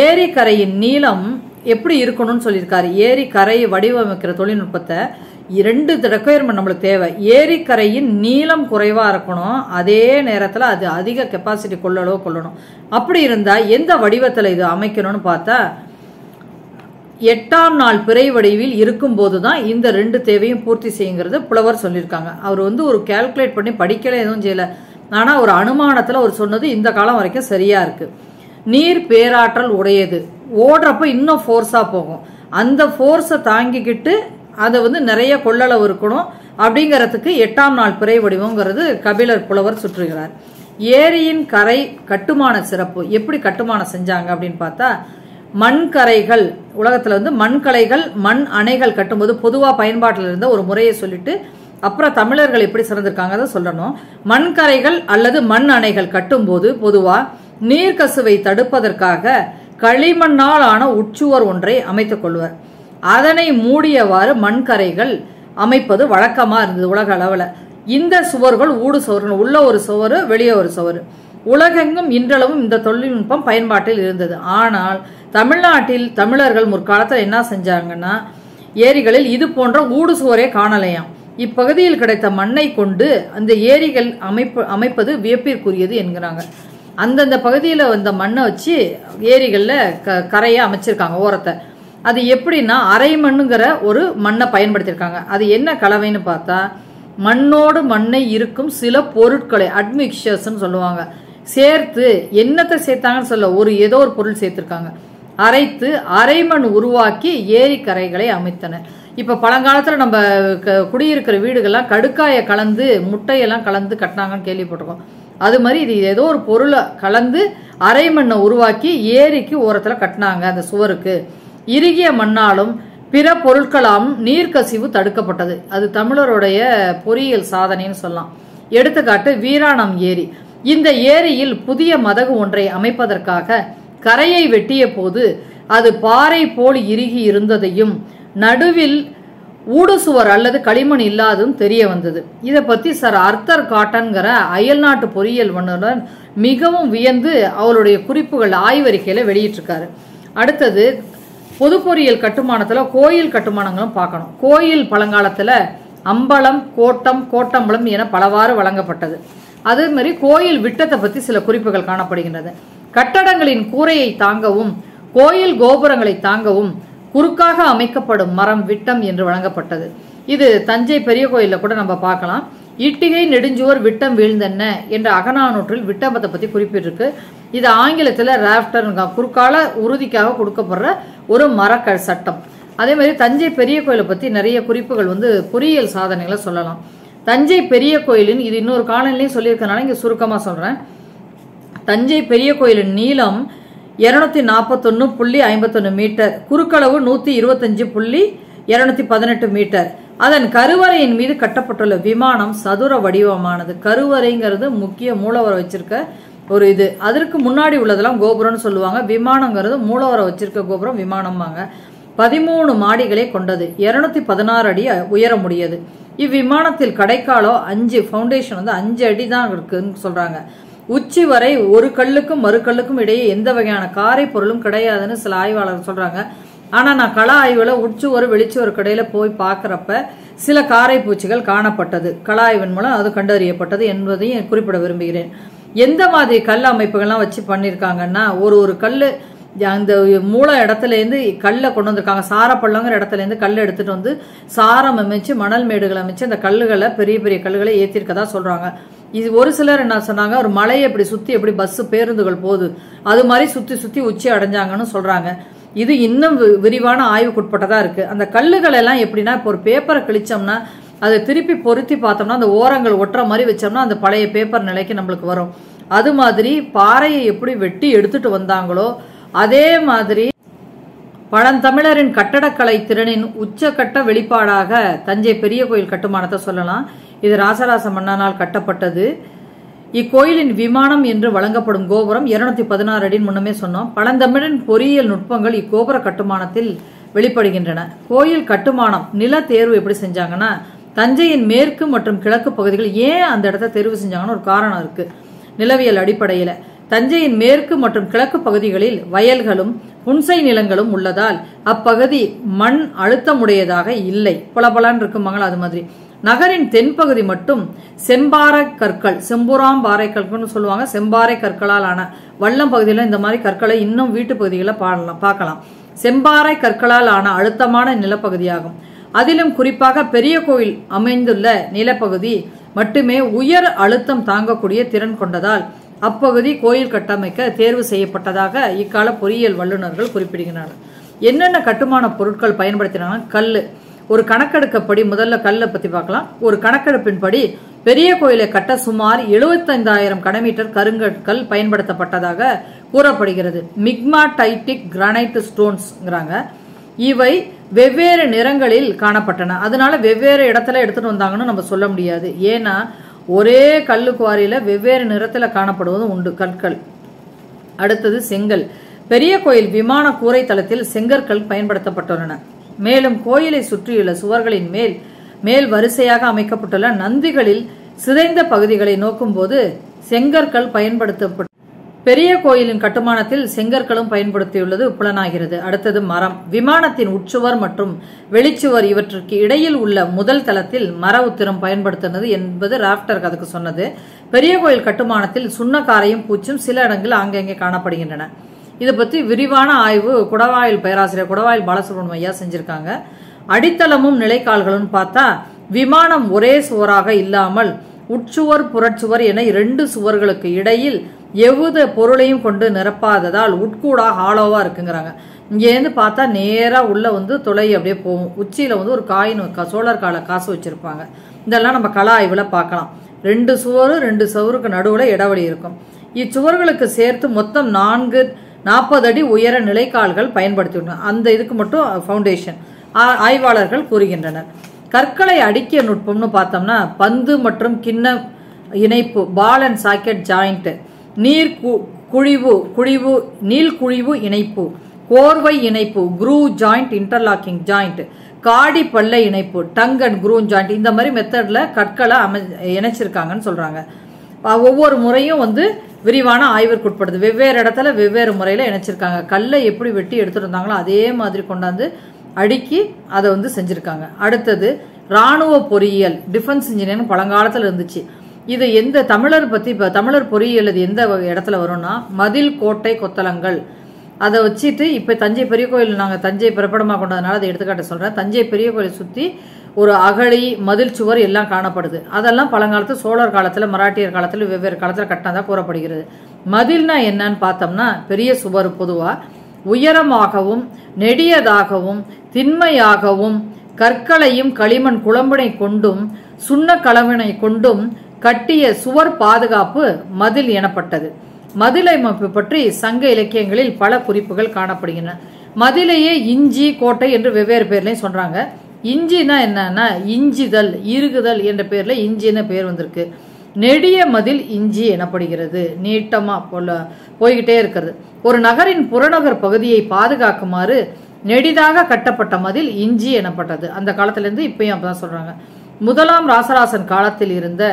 ஏரி கரையின் நீளம் எப்படி இருக்கணும்னு சொல்லியிருக்காரு. ஏரி கரையை வடிவமைக்கிற தொழில்நுட்பத்தை 2 ரெக்குயர்மெண்ட் நம்மளுக்கு தேவை. ஏரி கரையின் நீளம் குறைவா இருக்கணும், அதே நேரத்துல அது அதிக கெப்பாசிட்டி கொள்ளணும். அப்படி இருந்தா எந்த வடிவத்துல இது அமைக்கணும்னு பார்த்தா 8ஆம் நாள் பிறை வடிவில் இருக்கும் போதுதான் இந்த 2 தேவையும் பூர்த்தி செய்யுங்கிறது புலவர் சொல்லியிருக்காங்க. அவர் ஒரு கால்குலேட் பண்ணி படிக்கல எதுவும் செய்யல, ஆனா ஒரு அனுமானத்துல அவர் சொன்னது இந்த காலம் வரைக்கும் சரியா இருக்கு. நீர் பேராற்றல் உடையது, ஓடுறப்ப இன்னும் ஃபோர்ஸா போகும், அந்த ஃபோர்ஸை தாங்கிக்கிட்டு அதை நிறைய கொள்ளளவு இருக்கணும் அப்படிங்கறதுக்கு 8ஆம் நாள் பிறை வடிவம்ங்கிறது கபிலர் புலவர் சுற்றுகிறார். ஏரியின் கரை கட்டுமான சிறப்பு, எப்படி கட்டுமானம் செஞ்சாங்க அப்படின்னு பார்த்தா மண்கரைகள், உலகத்துல மண்கலைகள், மண் அணைகள் கட்டும்போது பொதுவா பயன்பாட்டில் இருந்த ஒரு முறையை சொல்லிட்டு அப்புறம் தமிழர்கள் எப்படி சிறந்திருக்காங்க சொல்லணும். மண்கரைகள் அல்லது மண் அணைகள் கட்டும்போது பொதுவா நீர்க்கசுவை தடுப்பதற்காக களிமண்ணால் ஆன உட்சுவர் ஒன்றை அமைத்துக் கொள்வர். அதனை மூடியவாறு மண்கரைகள் அமைப்பது வழக்கமா இருந்தது உலக அளவுல. இந்த சுவர்கள் ஊடு சுவர்கள், உள்ள ஒரு சுவர் வெளியே ஒரு சுவர். உலகெங்கும் இன்றளவும் இந்த தொழில்நுட்பம் பயன்பாட்டில் இருந்தது. ஆனால் தமிழ்நாட்டில் தமிழர்கள் முற்காலத்தில் என்ன செஞ்சாங்கன்னா ஏரிகளில் இது போன்ற ஊடு சுவரே காணலையாம். இப்பகுதியில் கிடைத்த மண்ணை கொண்டு அந்த ஏரிகள் அமைப்பது வியப்பிற்குரியது என்கிறாங்க. அந்தந்த பகுதியில் வந்த மண்ணை வச்சு ஏரிகள்ல கரையை அமைச்சிருக்காங்க ஓரத்தை. அது எப்படின்னா அரை மண்ணுங்கிற ஒரு மண்ணை பயன்படுத்தியிருக்காங்க. அது என்ன கலவைன்னு பார்த்தா மண்ணோடு மண்ணை இருக்கும் சில பொருட்களை அட்மிக்சர்ஸ்ன்னு சொல்லுவாங்க, சேர்த்து என்னத்தை சேர்த்தாங்கன்னு சொல்ல ஏதோ ஒரு பொருள் சேர்த்திருக்காங்க. அரைத்து அரைமண் உருவாக்கி ஏரி கரைகளை அமைத்தனர். இப்ப பழங்காலத்துல நம்ம குடியிருக்கிற வீடுகள்லாம் கடுக்காயை கலந்து முட்டையெல்லாம் கலந்து கட்டினாங்கன்னு கேள்விப்பட்டிருக்கோம். அது மாதிரி இது ஏதோ ஒரு பொருளை கலந்து அரைமண்ணை உருவாக்கி ஏரிக்கு ஓரத்துல கட்டினாங்க. அந்த சுவருக்கு இறுகிய மண்ணாலும் பிற பொருட்களாலும் நீர்க்கசிவு தடுக்கப்பட்டது. அது தமிழருடைய பொறியியல் சாதனைன்னு சொல்லலாம். எடுத்துக்காட்டு வீராணம் ஏரி. இந்த ஏரியில் புதிய மதகு ஒன்றை அமைப்பதற்காக கரையை வெட்டிய போது அது பாறை போல் இறுகி இருந்ததையும் நடுவில் ஊடுசுவர் அல்லது களிமண் இல்லாதும் தெரிய வந்தது. இதை பத்தி சர் ஆர்தர் காட்டன்கிற அயல்நாட்டு பொறியியல் வல்லுநர் மிகவும் வியந்து அவருடைய குறிப்புகள் ஆய்வறிக்கையில வெளியிட்டிருக்காரு. அடுத்தது பொது பொறியியல் கட்டுமானத்துல கோயில் கட்டுமானங்களும் பார்க்கணும். கோயில் பழங்காலத்துல அம்பலம், கோட்டம், கோட்டம்பலம் என பலவாறு வழங்கப்பட்டது. அதே மாதிரி கோயில் விட்டத்தை பத்தி சில குறிப்புகள் காணப்படுகின்றது. கட்டடங்களின் கூரையை தாங்கவும் கோயில் கோபுரங்களை தாங்கவும் குறுக்காக அமைக்கப்படும் மரம் விட்டம் என்று வழங்கப்பட்டது. இது தஞ்சை பெரிய கோயில கூட நம்ம பார்க்கலாம். இட்டிகை நெடுஞ்சுவர் விட்டம் வீழ்ந்தென்ன என்ற அகநானூற்றில் விட்டமத்தை பத்தி குறிப்பிட்டிருக்கு. இது ஆங்கிலத்துல ராப்டர், குறுக்கால உறுதிக்காக கொடுக்கப்படுற ஒரு மர சட்டம். அதே மாதிரி தஞ்சை பெரிய கோயிலை பத்தி நிறைய குறிப்புகள் பொறியியல் சாதனைகளை சொல்லலாம். தஞ்சை பெரிய கோயிலின் இது இன்னொரு காலநிலையும் சொல்லியிருக்கனால இங்க சுருக்கமா சொல்றேன். தஞ்சை பெரிய கோயிலின் நீளம் 241.51 மீட்டர், குறுக்களவு 125.8 218 மீட்டர். அதன் கருவறையின் மீது கட்டப்பட்டுள்ள விமானம் சதுர வடிவமானது. கருவறைங்கிறது முக்கிய மூலவரை வச்சிருக்க ஒரு இது. அதற்கு முன்னாடி உள்ளதெல்லாம் கோபுரம்னு சொல்லுவாங்க. விமானங்கிறது மூலவரை வச்சிருக்க கோபுரம் விமானம்பாங்க. 13 மாடிகளை கொண்டது. 216 அடி உயர முடியாது. இவ்விமானத்தில் கடைக்காலோ 5 ஃபவுண்டேஷன் வந்து 5 அடி தான் இருக்குன்னு சொல்றாங்க. உச்சி வரை ஒரு கல்லுக்கும் மறு கல்லுக்கும் இடையே எந்த வகையான காரை பொருளும் கிடையாதுன்னு சில ஆய்வாளர்கள் சொல்றாங்க. ஆனா நான் கள ஆய்வுல உச்சுவர் வெளிச்சுவர் கடையில போய் பாக்குறப்ப சில காரை பூச்சிகள் காணப்பட்டது. கள ஆய்வின் மூலம் அது கண்டறியப்பட்டது என்பதையும் குறிப்பிட விரும்புகிறேன். எந்த மாதிரி கல் அமைப்புகள்லாம் வச்சு பண்ணிருக்காங்கன்னா, ஒரு கல்லு அந்த மூல இடத்துல இருந்து கல்லை கொண்டு வந்திருக்காங்க. சாரப்பள்ளங்கிற இடத்துல இருந்து கல் எடுத்துட்டு வந்து சாரம் அமைச்சு மணல் மேடுகள் அமைச்சு அந்த கல்லுகளை பெரிய பெரிய கல்லுகளை ஏற்றிருக்கதா சொல்றாங்க. இது ஒரு சிலர் என்ன சொன்னாங்க, ஒரு மலையை எப்படி சுத்தி எப்படி பஸ் பேருந்துகள் போகுது அது மாதிரி சுத்தி சுத்தி உச்சி அடைஞ்சாங்கன்னு சொல்றாங்க. இது இன்னும் விரிவான ஆய்வுக்குட்பட்டதா இருக்கு. அந்த கல்லுகள் எல்லாம் எப்படின்னா, இப்போ ஒரு பேப்பரை கிழிச்சோம்னா அதை திருப்பி பொருத்தி பார்த்தோம்னா அந்த ஓரங்கள் ஒட்டுற மாதிரி வச்சோம்னா அந்த பழைய பேப்பர் நிலைக்கு நம்மளுக்கு வரும். அது மாதிரி பாறையை எப்படி வெட்டி எடுத்துட்டு வந்தாங்களோ அதே மாதிரி பழந்தமிழரின் கட்டடக்கலை திறனின் உச்சக்கட்ட வெளிப்பாடாக தஞ்சை பெரிய கோயில் கட்டுமானத்தை சொல்லலாம். இது ராசராச மன்னனால் கட்டப்பட்டது. இக்கோயிலின் விமானம் என்று வழங்கப்படும் கோபுரம் 216 அடி முன்னமே சொன்னோம். பழந்தமிழின் பொறியியல் நுட்பங்கள் இக்கோபுர கட்டுமானத்தில் வெளிப்படுகின்றன. கோயில் கட்டுமானம் நில தேர்வு எப்படி செஞ்சாங்கன்னா, தஞ்சையின் மேற்கு மற்றும் கிழக்கு பகுதிகள் ஏன் அந்த இடத்த தேர்வு செஞ்சாங்கன்னு ஒரு காரணம் இருக்கு. நிலவியல் அடிப்படையில தஞ்சையின் மேற்கு மற்றும் கிழக்கு பகுதிகளில் வயல்களும் புன்சை நிலங்களும் உள்ளதால் அப்பகுதி மண் அழுத்தமுடையதாக இல்லை. பலபலன் இருக்குமாங்களா அது மாதிரி. நகரின் தென்பகுதி மட்டும் செம்பாறை கற்கள், செம்புராம் பாறை கற்கள்னு சொல்லுவாங்க. செம்பாறை கற்களால் ஆன வல்லம் பகுதியில் இந்த மாதிரி கற்களை இன்னும் வீட்டு பகுதிகளில் பார்க்கலாம். செம்பாறை கற்களால் ஆன அழுத்தமான நிலப்பகுதியாகும். அதிலும் குறிப்பாக பெரிய கோயில் அமைந்துள்ள நிலப்பகுதி மட்டுமே உயர் அழுத்தம் தாங்கக்கூடிய திறன் கொண்டதால் அப்பகுதி கோயில் கட்டமைக்க தேர்வு செய்யப்பட்டதாக இக்கால பொறியியல் வல்லுநர்கள் குறிப்பிடுகிறார்கள். என்னென்ன கட்டுமான பொருட்கள் பயன்படுத்தினாங்கன்னா, கல். ஒரு கணக்கெடுக்கப்படி முதல்ல கல்லை பத்தி பார்க்கலாம். ஒரு கணக்கெடுப்பின்படி பெரிய கோயிலை கட்ட சுமார் 75,000 கனமீட்டர் கருங்கற்கள் பயன்படுத்தப்பட்டதாக கூறப்படுகிறது. மிக்மாடைட்டிக் கிரானைட் ஸ்டோன்ஸ்ங்கிறாங்க. இவை வெவ்வேறு நிறங்களில் காணப்பட்டன. அதனால வெவ்வேறு இடத்துல எடுத்துட்டு வந்தாங்கன்னு நம்ம சொல்ல முடியாது. ஏன்னா ஒரே கல்லு குவாரியில வெவ்வேறு நிறத்துல காணப்படுவது உண்டு கற்கள். அடுத்தது செங்கல். பெரிய கோயில் விமான கூரை தளத்தில் செங்கற்கள் பயன்படுத்தப்பட்டுள்ளன. மேலும் கோயிலை சுற்றியுள்ள சுவர்களின் மேல் வரிசையாக அமைக்கப்பட்டுள்ள நந்திகளில் சிதைந்த பகுதிகளை நோக்கும் போது செங்கற்கள் பயன்படுத்தப்பட்டு பெரிய கோயிலின் கட்டுமானத்தில் செங்கற்களும் பயன்படுத்தியுள்ளது புலனாகிறது. அடுத்தது மரம். விமானத்தின் உட்சுவர் மற்றும் வெளிச்சுவர் இவற்றுக்கு இடையில் உள்ள முதல் தளத்தில் மர உத்திரம் பயன்படுத்தினது என்பது ராப்டர் அதுக்கு சொன்னது. பெரிய கோயில் கட்டுமானத்தில் சுண்ணக்காரையும் பூச்சும் சில இடங்கள் ஆங்கங்கே காணப்படுகின்றன. இதை பற்றி விரிவான ஆய்வு குடவாயில் பேராசிரியர் குடவாயில் பாலசுப்ரமணியம் ஐயா செஞ்சிருக்காங்க. அடித்தளமும் நிலைக்கால்களும் பார்த்தா விமானம் ஒரே சுவராக இல்லாமல் உட்சுவர் புறச்சுவர் என 2 சுவர்களுக்கு இடையில் எவ்வித பொருளையும் கொண்டு நிரப்பாததால் உட்கூடா ஹாலோவா இருக்குங்கிறாங்க. இங்கேருந்து பார்த்தா நேரா உள்ள வந்து துளை அப்படியே போகும். உச்சியில வந்து ஒரு காயின் சோழர் கால காசு வச்சிருப்பாங்க. இதெல்லாம் நம்ம கலா ஆய்வுல பார்க்கலாம். 2 சுவரு 2 சுவருக்கு நடுவுல இடைவெளி இருக்கும். இச்சுவர்களுக்கு சேர்த்து மொத்தம் 40 அடி உயர நிலைக்கால்கள் பயன்படுத்தியுள்ளன. அந்த இதுக்கு மட்டும் ஃபவுண்டேஷன் ஆய்வாளர்கள் கூறுகின்றனர். கற்களை அடிக்கிய நுட்பம்னு பார்த்தோம்னா, பந்து மற்றும் கிண்ண இணைப்பு, பால் அண்ட் சாக்கெட் ஜாயிண்ட், நீள்குழிவு இணைப்பு, கோர்வை இணைப்பு, க்ரூ ஜாயிண்ட், இன்டர்லாக்கிங் ஜாயிண்ட், காடி பல்ல இணைப்பு, டங் அண்ட் க்ரூ ஜாயிண்ட், இந்த மாதிரி மெத்தட்ல கற்களை இணைச்சிருக்காங்கன்னு சொல்றாங்க. ஒவ்வொரு முறையும் வந்து விரிவான ஆய்விற்குட்படுது. வெவ்வேறு இடத்துல வெவ்வேறு முறையில இணைச்சிருக்காங்க. கல்லை எப்படி வெட்டி எடுத்துட்டு இருந்தாங்களோ அதே மாதிரி கொண்டாந்து அடுக்கி அதை வந்து செஞ்சிருக்காங்க. அடுத்தது ராணுவ பொறியியல், டிஃபென்ஸ் இன்ஜினியரிங் பழங்காலத்துல இருந்துச்சு. இது எந்த தமிழர் பத்தி தமிழர் பொறியியல் இது எந்த இடத்துல வரும்னா, மதில், கோட்டை, கொத்தளங்கள் அதை வச்சுட்டு இப்ப தஞ்சை பெரிய கோயில் நாங்க தஞ்சை பிறப்பிடமா கொண்டதுனால அதை எடுத்துக்காட்ட சொல்றேன். தஞ்சை பெரிய கோயிலை சுத்தி ஒரு அகழி, மதில், சுவர் எல்லாம் காணப்படுது. அதெல்லாம் பழங்காலத்து சோழர் காலத்துல, மராட்டியர் காலத்துல, வெவ்வேறு காலத்துல கட்டினதா கூறப்படுகிறது. மதில்னா என்னன்னு பார்த்தோம்னா, பெரிய சுவர் பொதுவா உயரமாகவும் நெடியதாகவும் திண்மையாகவும் கற்களையும் களிமண் குழம்பினை கொண்டும் சுண்ண கலவினை கொண்டும் கட்டிய சுவர் பாதுகாப்பு மதில் எனப்பட்டது. மதில் அமைப்பு பற்றி சங்க இலக்கியங்களில் பல குறிப்புகள் காணப்படுகின்றன. மதிலையே இஞ்சி கோட்டை என்று வெவ்வேறு பேர்லையும் சொல்றாங்க. இஞ்சினா என்னன்னா இஞ்சிதல், இறுகுதல் என்ற பேர்ல இஞ்சின்னு பேர் வந்திருக்கு. நெடிய மதில் இஞ்சி எனப்படுகிறது. நீட்டமா போய்கிட்டே இருக்கிறது. ஒரு நகரின் புறநகர் பகுதியை பாதுகாக்குமாறு நெடிதாக கட்டப்பட்ட மதில் இஞ்சி எனப்பட்டது. அந்த காலத்துல இருந்து இப்பயும் அப்பதான் சொல்றாங்க. முதலாம் ராசராசன் காலத்தில் இருந்த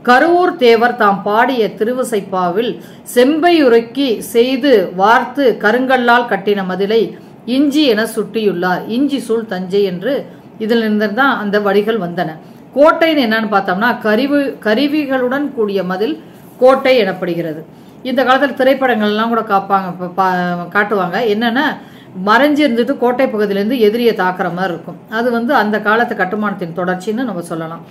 கருவூர் தேவர் தாம் பாடிய திருவிசைப்பாவில் செம்பையுருக்கி செய்து வார்த்து கருங்கல்லால் கட்டின மதிலை இஞ்சி என சுட்டியுள்ளார். இஞ்சி சூழ் தஞ்சை என்று இதிலிருந்து தான் அந்த வரிகள் வந்தன. கோட்டைன்னு என்னன்னு பார்த்தோம்னா கருவிகளுடன் கூடிய மதில் கோட்டை எனப்படுகிறது. இந்த காலத்தில் திரைப்படங்கள் எல்லாம் கூட காட்டுவாங்க. என்னன்னா மறைஞ்சு இருந்துட்டு கோட்டை பகுதியிலேருந்து எதிரியை தாக்குற மாதிரி இருக்கும். அது அந்த காலத்து கட்டுமானத்தின் தொடர்ச்சின்னு நம்ம சொல்லலாம்.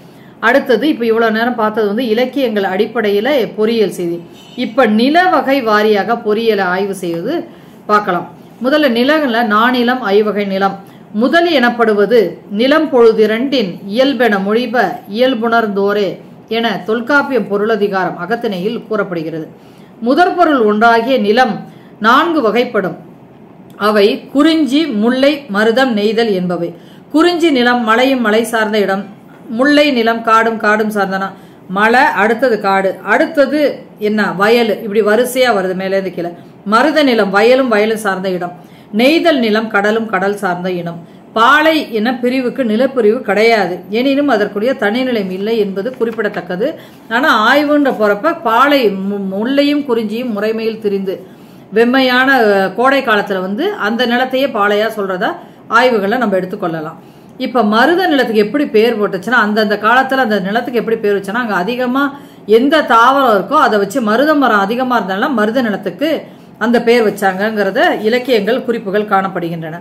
அடுத்தது இப்போ இவ்வளோ நேரம் பார்த்தது இலக்கியங்கள் அடிப்படையில் பொறியியல் செய்தி. இப்போ நில வகை வாரியாக பொறியியலை ஆய்வு செய்வது பார்க்கலாம். முதல்ல நிலங்கள நானிலம் ஐவகை நிலம். முதல் எனப்படுவது நிலம் பொழுதிரண்டின் இயல்பென மொழிப இயல்புணர்ந்தோரே என தொல்காப்பியம் பொருளதிகாரம் அகத்திணையில் கூறப்படுகிறது. முதற் பொருள் ஒன்றாகிய நிலம் 4 வகைப்படும். அவை குறிஞ்சி, முல்லை, மருதம், நெய்தல் என்பவை. குறிஞ்சி நிலம் மலையும் மலை சார்ந்த இடம். முல்லை நிலம் காடும் காடும் சார்ந்தனா. மலை அடுத்தது காடு, அடுத்தது என்ன வயல், இப்படி வரிசையா வருது மேலேருந்து கீழே. மருத நிலம் வயலும் வயலும் சார்ந்த இடம். நெய்தல் நிலம் கடலும் கடல் சார்ந்த இனம். பாலை என பிரிவுக்கு நிலப்பிரிவு கிடையாது. எனினும் அதற்குரிய தனிநிலம் இல்லை என்பது குறிப்பிடத்தக்கது. ஆனா ஆய்வுன்ற போறப்ப பாலை முல்லையும் குறிஞ்சியும் முறைமையில் திரிந்து வெம்மையான கோடை காலத்துல அந்த நிலத்தையே பாலையா சொல்றதா ஆய்வுகளை நம்ம எடுத்துக்கொள்ளலாம். இப்ப மருத நிலத்துக்கு எப்படி பேர் போட்டுச்சுன்னா அந்தந்த காலத்துல அந்த நிலத்துக்கு எப்படி பேர் வச்சுன்னா அங்க அதிகமா எந்த தாவரம் இருக்கோ அதை வச்சு மருத மரம் அதிகமா இருந்தாலும் மருத நிலத்துக்கு அந்த பேர் வச்சாங்கிறத இலக்கியங்கள் குறிப்புகள் காணப்படுகின்றன.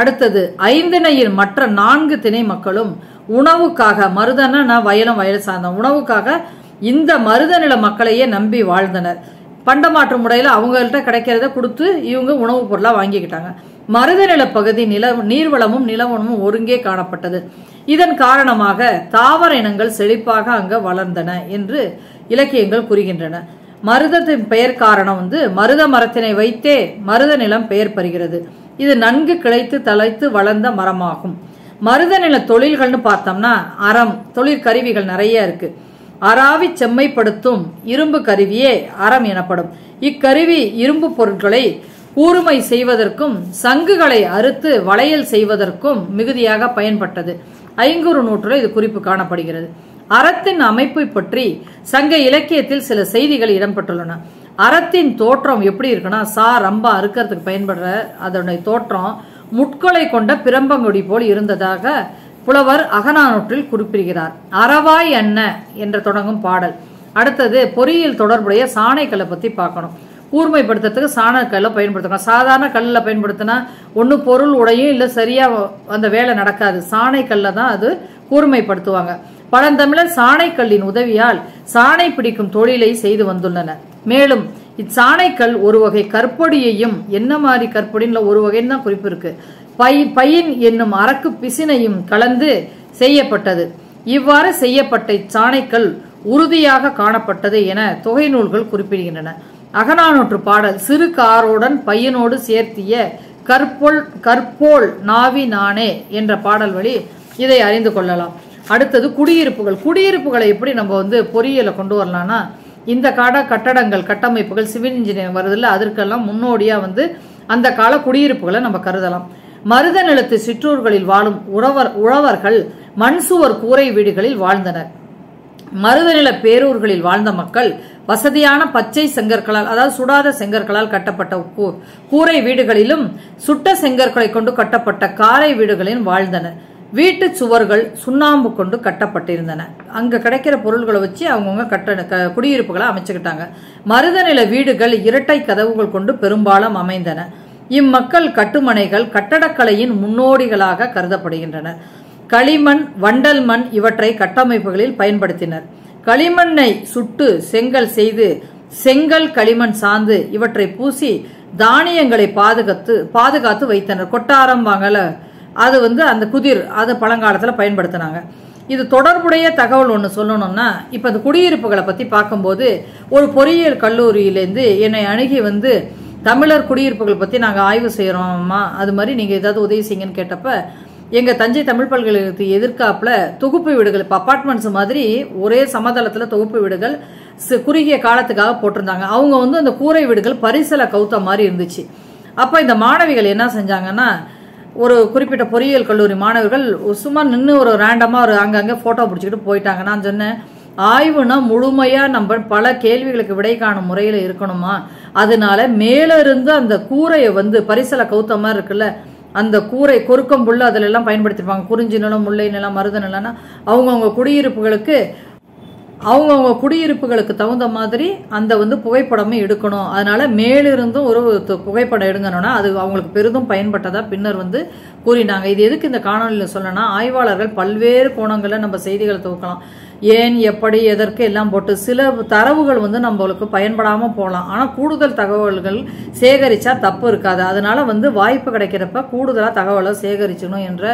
அடுத்தது ஐந்திணையில் மற்ற 4 திணை மக்களும் உணவுக்காக மருதன்னா வயலும் வயல் சார்ந்த உணவுக்காக இந்த மருத நில மக்களையே நம்பி வாழ்ந்தனர். பண்டமாற்று முறையில அவங்கள்ட்ட கிடைக்கிறத கொடுத்து இவங்க உணவுப் பொருளா வாங்கிக்கிட்டாங்க. மருத நில பகுதி நீர்வளமும் நிலவளமும் ஒருங்கே காணப்பட்டது. இதன் காரணமாக தாவர இனங்கள் செழிப்பாக அங்க வளர்ந்தன என்று இலக்கியங்கள் கூறுகின்றன. மருதத்தின் பெயர் காரணம் மருத மரத்தினை வைத்தே மருத நிலம் பெயர் பெறுகிறது. இது நன்கு கிளைத்து தழைத்து வளர்ந்த மரமாகும். மருத நில தொழில்கள்னு பார்த்தோம்னா அறம் தொழிற்கருவிகள் நிறைய இருக்கு. அராவி செம்மைப்படுத்தும் இரும்பு கருவியே அறம் எனப்படும். இக்கருவி இரும்பு பொருட்களை கூர்மை செய்வதற்கும் சங்குகளை அறுத்து வளையல் செய்வதற்கும் மிகுதியாக பயன்பட்டது. 5 நூற்றில் இது குறிப்பு காணப்படுகிறது. அறத்தின் அமைப்பை பற்றி சங்க இலக்கியத்தில் சில செய்திகள் இடம்பெற்றுள்ளன. அறத்தின் தோற்றம் எப்படி இருக்குன்னா ரம்பா அறுக்கிறதுக்கு பயன்படுற அதனுடைய தோற்றம் முட்களை கொண்ட பிரம்பங்கொடி போல் இருந்ததாக புலவர் அகநானூற்றில் குறிப்பிடுகிறார். அறவாய் அன்ன என்று தொடங்கும் பாடல். அடுத்தது பொறியியல் தொடர்புடைய சாணைக்கல்லை பத்தி பார்க்கணும். கூர்மைப்படுத்துறதுக்கு சாணக்கல்லை பயன்படுத்தணும். சாதாரண கல்லில் பயன்படுத்தினா ஒன்று பொருள் உடையும் இல்லை சரியா அந்த வேலை நடக்காது. சாணைக்கல்லை தான் அது கூர்மைப்படுத்துவாங்க. பழந்தமிழர் சாணைக்கல்லின் உதவியால் சாணை பிடிக்கும் தொழிலை செய்து வந்துள்ளனர். மேலும் இச்சாணைக்கல் ஒரு வகை கற்பொடியையும் என்ன மாதிரி கற்பொடின்னு ஒரு வகைன்னு தான் குறிப்பு இருக்கு. பையின் என்னும் அரக்கு பிசினையும் கலந்து செய்யப்பட்டது. இவ்வாறு செய்யப்பட்ட இச்சாணைக்கல் உறுதியாக காணப்பட்டது என தொகை நூல்கள் குறிப்பிடுகின்றன. அகநானூற்று பாடல் சிறு காரோடன் பையனோடு சேர்த்திய கற்போல் நாவி நானே என்ற பாடல் வழி இதை அறிந்து கொள்ளலாம். அடுத்தது குடியிருப்புகள். குடியிருப்புகளை எப்படி நம்ம பொறியியலை கொண்டு வரலாம்னா இந்த கால கட்டடங்கள் கட்டமைப்புகள் சிவில் இன்ஜினியரிங் வருதில்ல அதற்கெல்லாம் முன்னோடியா அந்த கால குடியிருப்புகளை நம்ம கருதலாம். மருத நிலத்து சிற்றூர்களில் வாழும் உழவர்கள் மண்சுவர் கூரை வீடுகளில் வாழ்ந்தனர். மருத நில பேரூர்களில் வாழ்ந்த மக்கள் வசதியான பச்சை செங்கற்களால் அதாவது சுடாத செங்கற்களால் கட்டப்பட்ட கூரை வீடுகளிலும் சுட்ட செங்கற்களை கொண்டு கட்டப்பட்ட காரை வீடுகளிலும் வாழ்ந்தனர். வீட்டு சுவர்கள் சுண்ணாம்பு கொண்டு கட்டப்பட்டிருந்தன. அங்க கிடைக்கிற பொருள்களை வச்சு அவங்கவுங்க குடியிருப்புகளை அமைச்சுக்கிட்டாங்க. மருத நில வீடுகள் இரட்டை கதவுகள் கொண்டு பெரும்பாலும் அமைந்தன. இம்மக்கள் கட்டுமனைகள் கட்டடக்கலையின் முன்னோடிகளாக கருதப்படுகின்றன. களிமண் வண்டல் மண் இவற்றை கட்டமைப்புகளில் பயன்படுத்தினர். களிமண்ணை சுட்டு செங்கல் செய்து செங்கல் களிமண் சாந்து இவற்றை பூசி தானியங்களை பாதுகாத்து வைத்தனர். கொட்டாரம் வாங்கல அது அந்த குதிர் அது பழங்காலத்துல பயன்படுத்தினாங்க. இது தொடர்புடைய தகவல் ஒன்று சொல்லணும்னா இந்த குடியிருப்புகளை பத்தி பார்க்கும்போது ஒரு பொறியியல் கல்லூரியிலேருந்து என்னை அணுகி தமிழர் குடியிருப்புகள் பத்தி நாங்க ஆய்வு செய்யறோம்மா, அது மாதிரி நீங்க ஏதாவது உதவி செய்யுங்கன்னு கேட்டப்ப எங்க தஞ்சை தமிழ் பல்கலைக்கழகத்துக்கு எதிர்க்காப்புல தொகுப்பு வீடுகள், இப்ப அபார்ட்மெண்ட்ஸ் மாதிரி ஒரே சமதளத்துல தொகுப்பு வீடுகள் குறுகிய காலத்துக்காக போட்டிருந்தாங்க. அவங்க வந்து அந்த கூரை வீடுகள் பரிசல கவுத்த மாதிரி இருந்துச்சு. அப்ப இந்த மாணவிகள் என்ன செஞ்சாங்கன்னா, ஒரு குறிப்பிட்ட பொறியியல் கல்லூரி மாணவர்கள் சும்மா நின்று ஒரு ரேண்டமா ஒரு அங்கங்க போட்டோ பிடிச்சிக்கிட்டு போயிட்டாங்க. நான் சொன்னேன், ஆய்வுனா முழுமையா நம்ம பல கேள்விகளுக்கு விடை காணும் முறையில இருக்கணுமா, அதனால மேல இருந்து அந்த கூரையை வந்து பரிசல கவுத்த மாதிரி இருக்குல்ல, அந்த கூரை கொறுக்கம் புல்லு அதுல எல்லாம் பயன்படுத்திருப்பாங்க. குறிஞ்சி நிலம், முல்லை நிலம், மருத நிலம்னா அவங்கவுங்க குடியிருப்புகளுக்கு தகுந்த மாதிரி அந்த வந்து புகைப்படமே எடுக்கணும். அதனால மேலிருந்தும் ஒரு புகைப்படம் எடுங்கணும்னா அது அவங்களுக்கு பெரிதும் பயன்பட்டதா பின்னர் வந்து கூறினாங்க. இது எதுக்கு இந்த காணொலியில சொல்லணும்னா, ஆய்வாளர்கள் பல்வேறு கோணங்கள்ல நம்ம செய்திகளை துவக்கலாம். ஏன், எப்படி, எதற்கு எல்லாம் போட்டு சில தரவுகள் வந்து நம்மளுக்கு பயன்படாம போகலாம். ஆனா கூடுதல் தகவல்கள் சேகரிச்சா தப்பு இருக்காது. அதனால வந்து வாய்ப்பு கிடைக்கிறப்ப கூடுதலா தகவலை சேகரிச்சணும் என்ற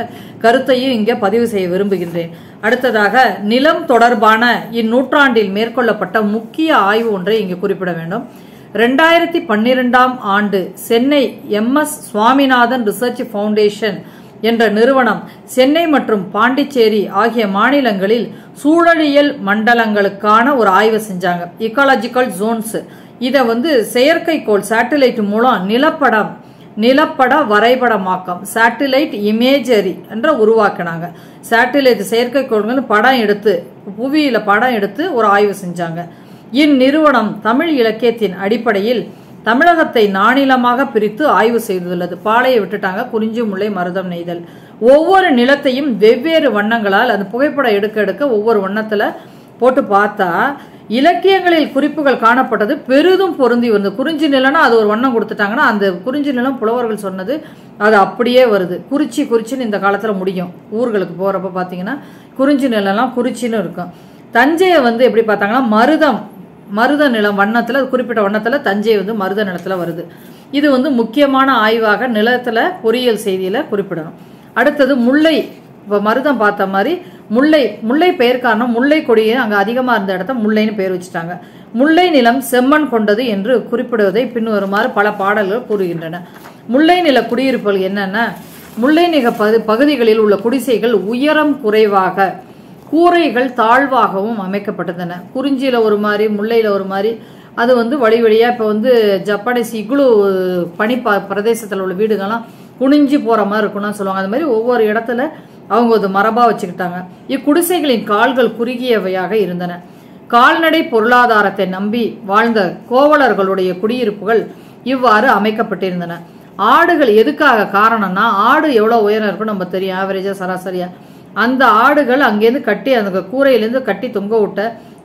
கருத்தையும் இங்க பதிவு செய்ய விரும்புகின்றேன். அடுத்ததாக, நிலம் தொடர்பான இந்நூற்றாண்டில் மேற்கொள்ளப்பட்ட முக்கிய ஆய்வு ஒன்றை இங்கு குறிப்பிட வேண்டும். 2012ஆம் ஆண்டு Chennai MS Swaminathan research foundation என்ற நிறுவனம் சென்னை மற்றும் பாண்டிச்சேரி ஆகிய மாநிலங்களில் சூழலியல் மண்டலங்களுக்கான ஒரு ஆய்வு செஞ்சாங்க. Ecological Jones. இதை வந்து செயற்கைக்கோள் சேட்டலைட் மூலம் நிலப்பட வரைபடமாக்கம் சேட்டலைட் இமேஜரி என்ற உருவாக்கினாங்க. சேட்டலைட் செயற்கைக்கோள்கள் படம் எடுத்து புவியில படம் எடுத்து ஒரு ஆய்வு செஞ்சாங்க. இந்நிறுவனம் தமிழ் இலக்கியத்தின் அடிப்படையில் தமிழகத்தை நானிலமாக பிரித்து ஆய்வு செய்துள்ளது. பாளையை விட்டுட்டாங்க, குறிஞ்சி, முல்லை, மருதம், நெய்தல். ஒவ்வொரு நிலத்தையும் வெவ்வேறு வண்ணங்களால் அந்த புகைப்படம் எடுக்க ஒவ்வொரு வண்ணத்துல போட்டு பார்த்தா இலக்கியங்களில் குறிப்புகள் காணப்பட்டது பெரிதும் பொருந்தி வந்து, குறிஞ்சி நிலம்னா அது ஒரு வண்ணம் கொடுத்துட்டாங்கன்னா அந்த குறிஞ்சி நிலம் புலவர்கள் சொன்னது அது அப்படியே வருது. குறிச்சின்னு இந்த காலத்துல முடியும். ஊர்களுக்கு போறப்ப பாத்தீங்கன்னா குறிஞ்சி நிலம்லாம் குறிச்சின்னு இருக்கும். தஞ்சையை வந்து எப்படி பார்த்தாங்கன்னா மருத நிலம் வண்ணத்துல, குறிப்பிட்ட வண்ணத்துல தஞ்சை வந்து மருத நிலத்துல வருது. இது வந்து முக்கியமான ஆய்வாக நிலத்துல பொறியியல் செய்தியில குறிப்பிடணும். அடுத்தது முல்லை. இப்ப மருதம் பார்த்த மாதிரி முல்லை பெயர் காரணம் முல்லை கொடியை அங்க அதிகமா இருந்த இடத்த முல்லைன்னு பெயர் வச்சுட்டாங்க. முல்லை நிலம் செம்மண் கொண்டது என்று குறிப்பிடுவதை பின்வருமாறு பல பாடல்கள் கூறுகின்றன. முல்லை நில குடியிருப்புகள் என்னன்னா, முல்லை நில பகுதிகளில் உள்ள குடிசைகள் உயரம் குறைவாக, கூரைகள் தாழ்வாகவும் அமைக்கப்பட்டன. குறிஞ்சியில ஒரு மாதிரி, முல்லையில ஒரு மாதிரி. அது வந்து வழியா இப்ப வந்து ஜப்பானீஸ் இகுலு பனி பிரதேசத்துல உள்ள வீடுகள்லாம் குனிஞ்சு போற மாதிரி இருக்கும்னு சொல்லுவாங்க. அது மாதிரி ஒவ்வொரு இடத்துல அவங்க ஒரு மரபா வச்சுக்கிட்டாங்க. இக்குடிசைகளின் கால்கள் குறுகியவையாக இருந்தன. கால்நடை பொருளாதாரத்தை நம்பி வாழ்ந்த கோவலர்களுடைய குடியிருப்புகள் இவ்வாறு அமைக்கப்பட்டிருந்தன. ஆடுகள் எதுக்காக காரணம்னா, ஆடு எவ்வளவு உயரம் இருக்கும் நம்ம தெரியும், ஆவரேஜா சராசரியா. அந்த ஆடுகள் அங்கேருந்து கட்டி அந்த கூரையிலேருந்து கட்டி தொங்க விட்ட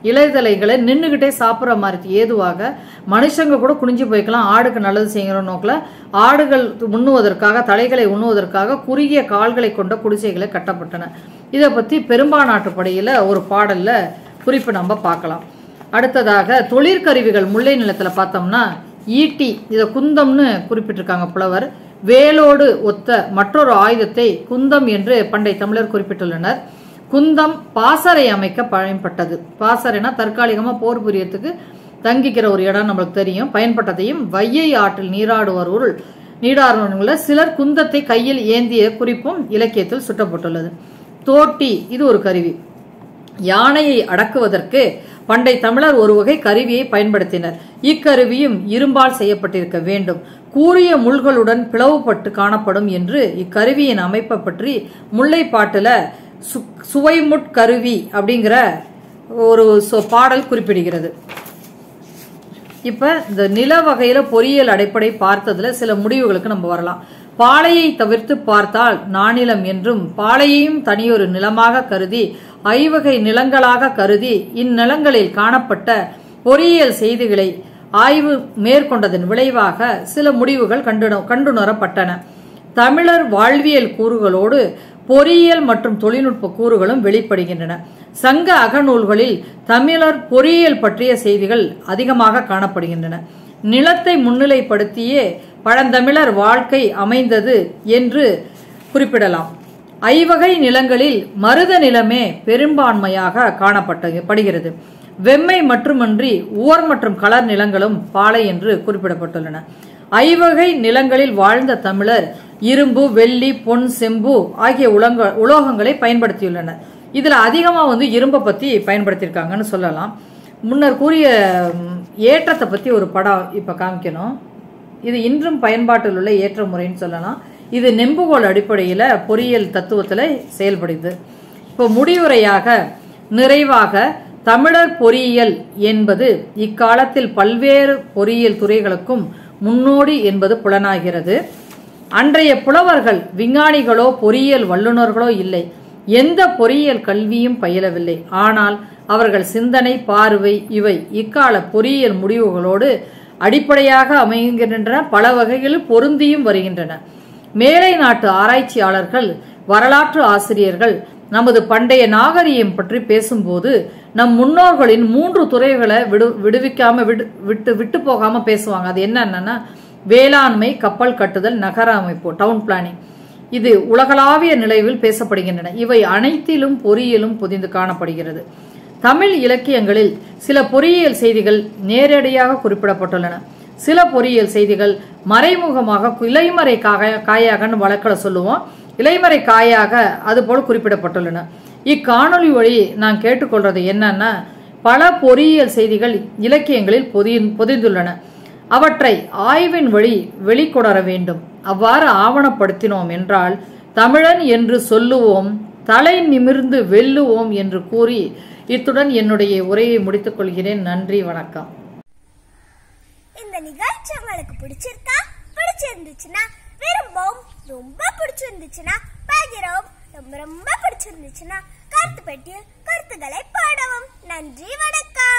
இலைதலைகளை நின்றுகிட்டே சாப்பிட்ற மாதிரி ஏதுவாக மனுஷங்க கூட குனிஞ்சு போய்க்கலாம். ஆடுக்கு நல்லது செய்கிற நோக்கில் ஆடுகள் உண்ணுவதற்காக, தலைகளை உண்ணுவதற்காக குறுகிய கால்களை கொண்ட குடிசைகளை கட்டப்பட்டன. இதை பற்றி பெரும்பாநாட்டுப்படையில் ஒரு பாடல்ல குறிப்பு நம்ம பார்க்கலாம். அடுத்ததாக, தொழிற்கருவிகள் முல்லை நிலத்தில் பார்த்தோம்னா ஈட்டி, இதை குந்தம்னு குறிப்பிட்டிருக்காங்க புலவர். வேலோடு ஒத்த மற்றொரு ஆயுதத்தை குந்தம் என்று பண்டை தமிழர் குறிப்பிட்டுள்ளனர். குந்தம் பாசறை அமைக்க பயன்பட்டது. பாசறைனா தற்காலிகமா போர் புரியறதுக்கு தங்கிக்கிற ஒரு இடம் நம்மளுக்கு தெரியும். பயன்பட்டதையும் வையை ஆற்றில் நீராடுவர்களுள்ள சிலர் குந்தத்தை கையில் ஏந்திய குறிப்பும் இலக்கியத்தில் சுட்டப்பட்டுள்ளது. தோட்டி, இது ஒரு கருவி. யானையை அடக்குவதற்கு பண்டை தமிழர் ஒரு வகை கருவியை பயன்படுத்தினர். இக்கருவியும் இரும்பால் செய்யப்பட்டிருக்க வேண்டும். கூரிய முள்களுடன் பிளவுபட்டு காணப்படும் என்று இக்கருவியின் அமைப்பை பற்றி முல்லைப்பாட்டுல சுவைமுட்கருவி அப்படிங்கிற ஒரு பாடல் குறிப்பிடுகிறது. இப்ப இந்த நில வகையில பொறியியல் அடிப்படை பார்த்ததுல சில முடிவுகளுக்கு நம்ம வரலாம். பாளையை தவிர்த்து பார்த்தால் நானிலம் என்றும், பாளையையும் தனியொரு நிலமாக கருதி ஐவகை நிலங்களாக கருதி இந்நிலங்களில் காணப்பட்ட பொறியியல் செய்திகளை ஆய்வு மேற்கொண்டதன் விளைவாக சில முடிவுகள் கண்டுணரப்பட்டன. தமிழர் வாழ்வியல் கூறுகளோடு பொறியியல் மற்றும் தொழில்நுட்ப கூறுகளும் வெளிப்படுகின்றன. சங்க அகநூல்களில் தமிழர் பொறியியல் பற்றிய செய்திகள் அதிகமாக காணப்படுகின்றன. நிலத்தை முன்னிலைப்படுத்தியே பழந்தமிழர் வாழ்க்கை அமைந்தது என்று குறிப்பிடலாம். ஐவகை நிலங்களில் மருத நிலமே பெரும்பான்மையாக காணப்படுகிறது. வெம்மை மட்டுமன்றி உவர் மற்றும் கலர் நிலங்களும் பாலை என்று குறிப்பிடப்பட்டுள்ளன. ஐவகை நிலங்களில் வாழ்ந்த தமிழர் இரும்பு, வெள்ளி, பொன், செம்பு ஆகிய உலோகங்களை பயன்படுத்தியுள்ளனர். இதுல அதிகமா இரும்பை பத்தி பயன்படுத்தியிருக்காங்கன்னு சொல்லலாம். முன்னர் கூறிய ஏற்றத்தை பத்தி ஒரு படம் இப்ப காமிக்கணும். இது இன்றும் பயன்பாட்டில் உள்ள ஏற்ற முறைன்னு சொல்லலாம். இது நெம்புகோல் அடிப்படையில பொறியியல் தத்துவத்துல செயல்படுது. இப்போ முடிவுரையாக நிறைவாக தமிழர் பொறியியல் என்பது இக்காலத்தில் பல்வேறு பொறியியல் துறைகளுக்கும் முன்னோடி என்பது புலனாகிறது. அன்றைய புலவர்கள் விஞ்ஞானிகளோ பொறியியல் வல்லுநர்களோ இல்லை. எந்த பொறியியல் கல்வியும் பயிலவில்லை. ஆனால் அவர்கள் சிந்தனை, பார்வை இவை இக்கால பொறியியல் முடிவுகளோடு அடிப்படையாக அமைகின்றன, பல வகைகளில் பொருந்தியும் வருகின்றன. மேலை நாட்டு ஆராய்ச்சியாளர்கள், வரலாற்று ஆசிரியர்கள் நமது பண்டைய நாகரிகம் பற்றி பேசும்போது நம் முன்னோர்களின் 3 துறைகளை விட்டு போகாம பேசுவாங்க. அது என்னன்னா வேளாண்மை, கப்பல் கட்டுதல், நகர அமைப்பு, டவுன் பிளானிங். இது உலகளாவிய நிலையில் பேசப்படுகின்றன. இவை அனைத்திலும் பொறியியலும் பொதிந்து காணப்படுகிறது. தமிழ் இலக்கியங்களில் சில பொறியியல் செய்திகள் நேரடியாக குறிப்பிடப்பட்டுள்ளன. சில பொறியியல் செய்திகள் மறைமுகமாக இலைமறை காயாகன்னு வழக்கில் சொல்லுவோம், இலைமறை காயாக அதுபோல் குறிப்பிடப்பட்டுள்ளன. இக்காணொலி வழி நான் கேட்டுக்கொள்றது என்னன்னா, பல பொறியியல் செய்திகள் இலக்கியங்களில் பொதிந்துள்ளன. அவற்றை ஆய்வின் வழி வெளிக்கொணர வேண்டும். அவ்வாறு ஆவணப்படுத்தினோம் என்றால் தமிழன் என்று சொல்லுவோம், தலை நிமிர்ந்து வெல்லுவோம் என்று கூறி இத்துடன் என்னுடைய உரையை முடித்துக் கொள்கிறேன். நன்றி, வணக்கம். இந்த நிகழ்ச்சி உங்களுக்கு பிடிச்சிருந்துச்சுன்னா விரும்பவும், ரொம்ப பிடிச்சிருந்துச்சுன்னா பகிரவும், ரொம்ப பிடிச்சிருந்துச்சுன்னா கருத்து பெட்டியில் கருத்துக்களை பாடவும். நன்றி, வணக்கம்.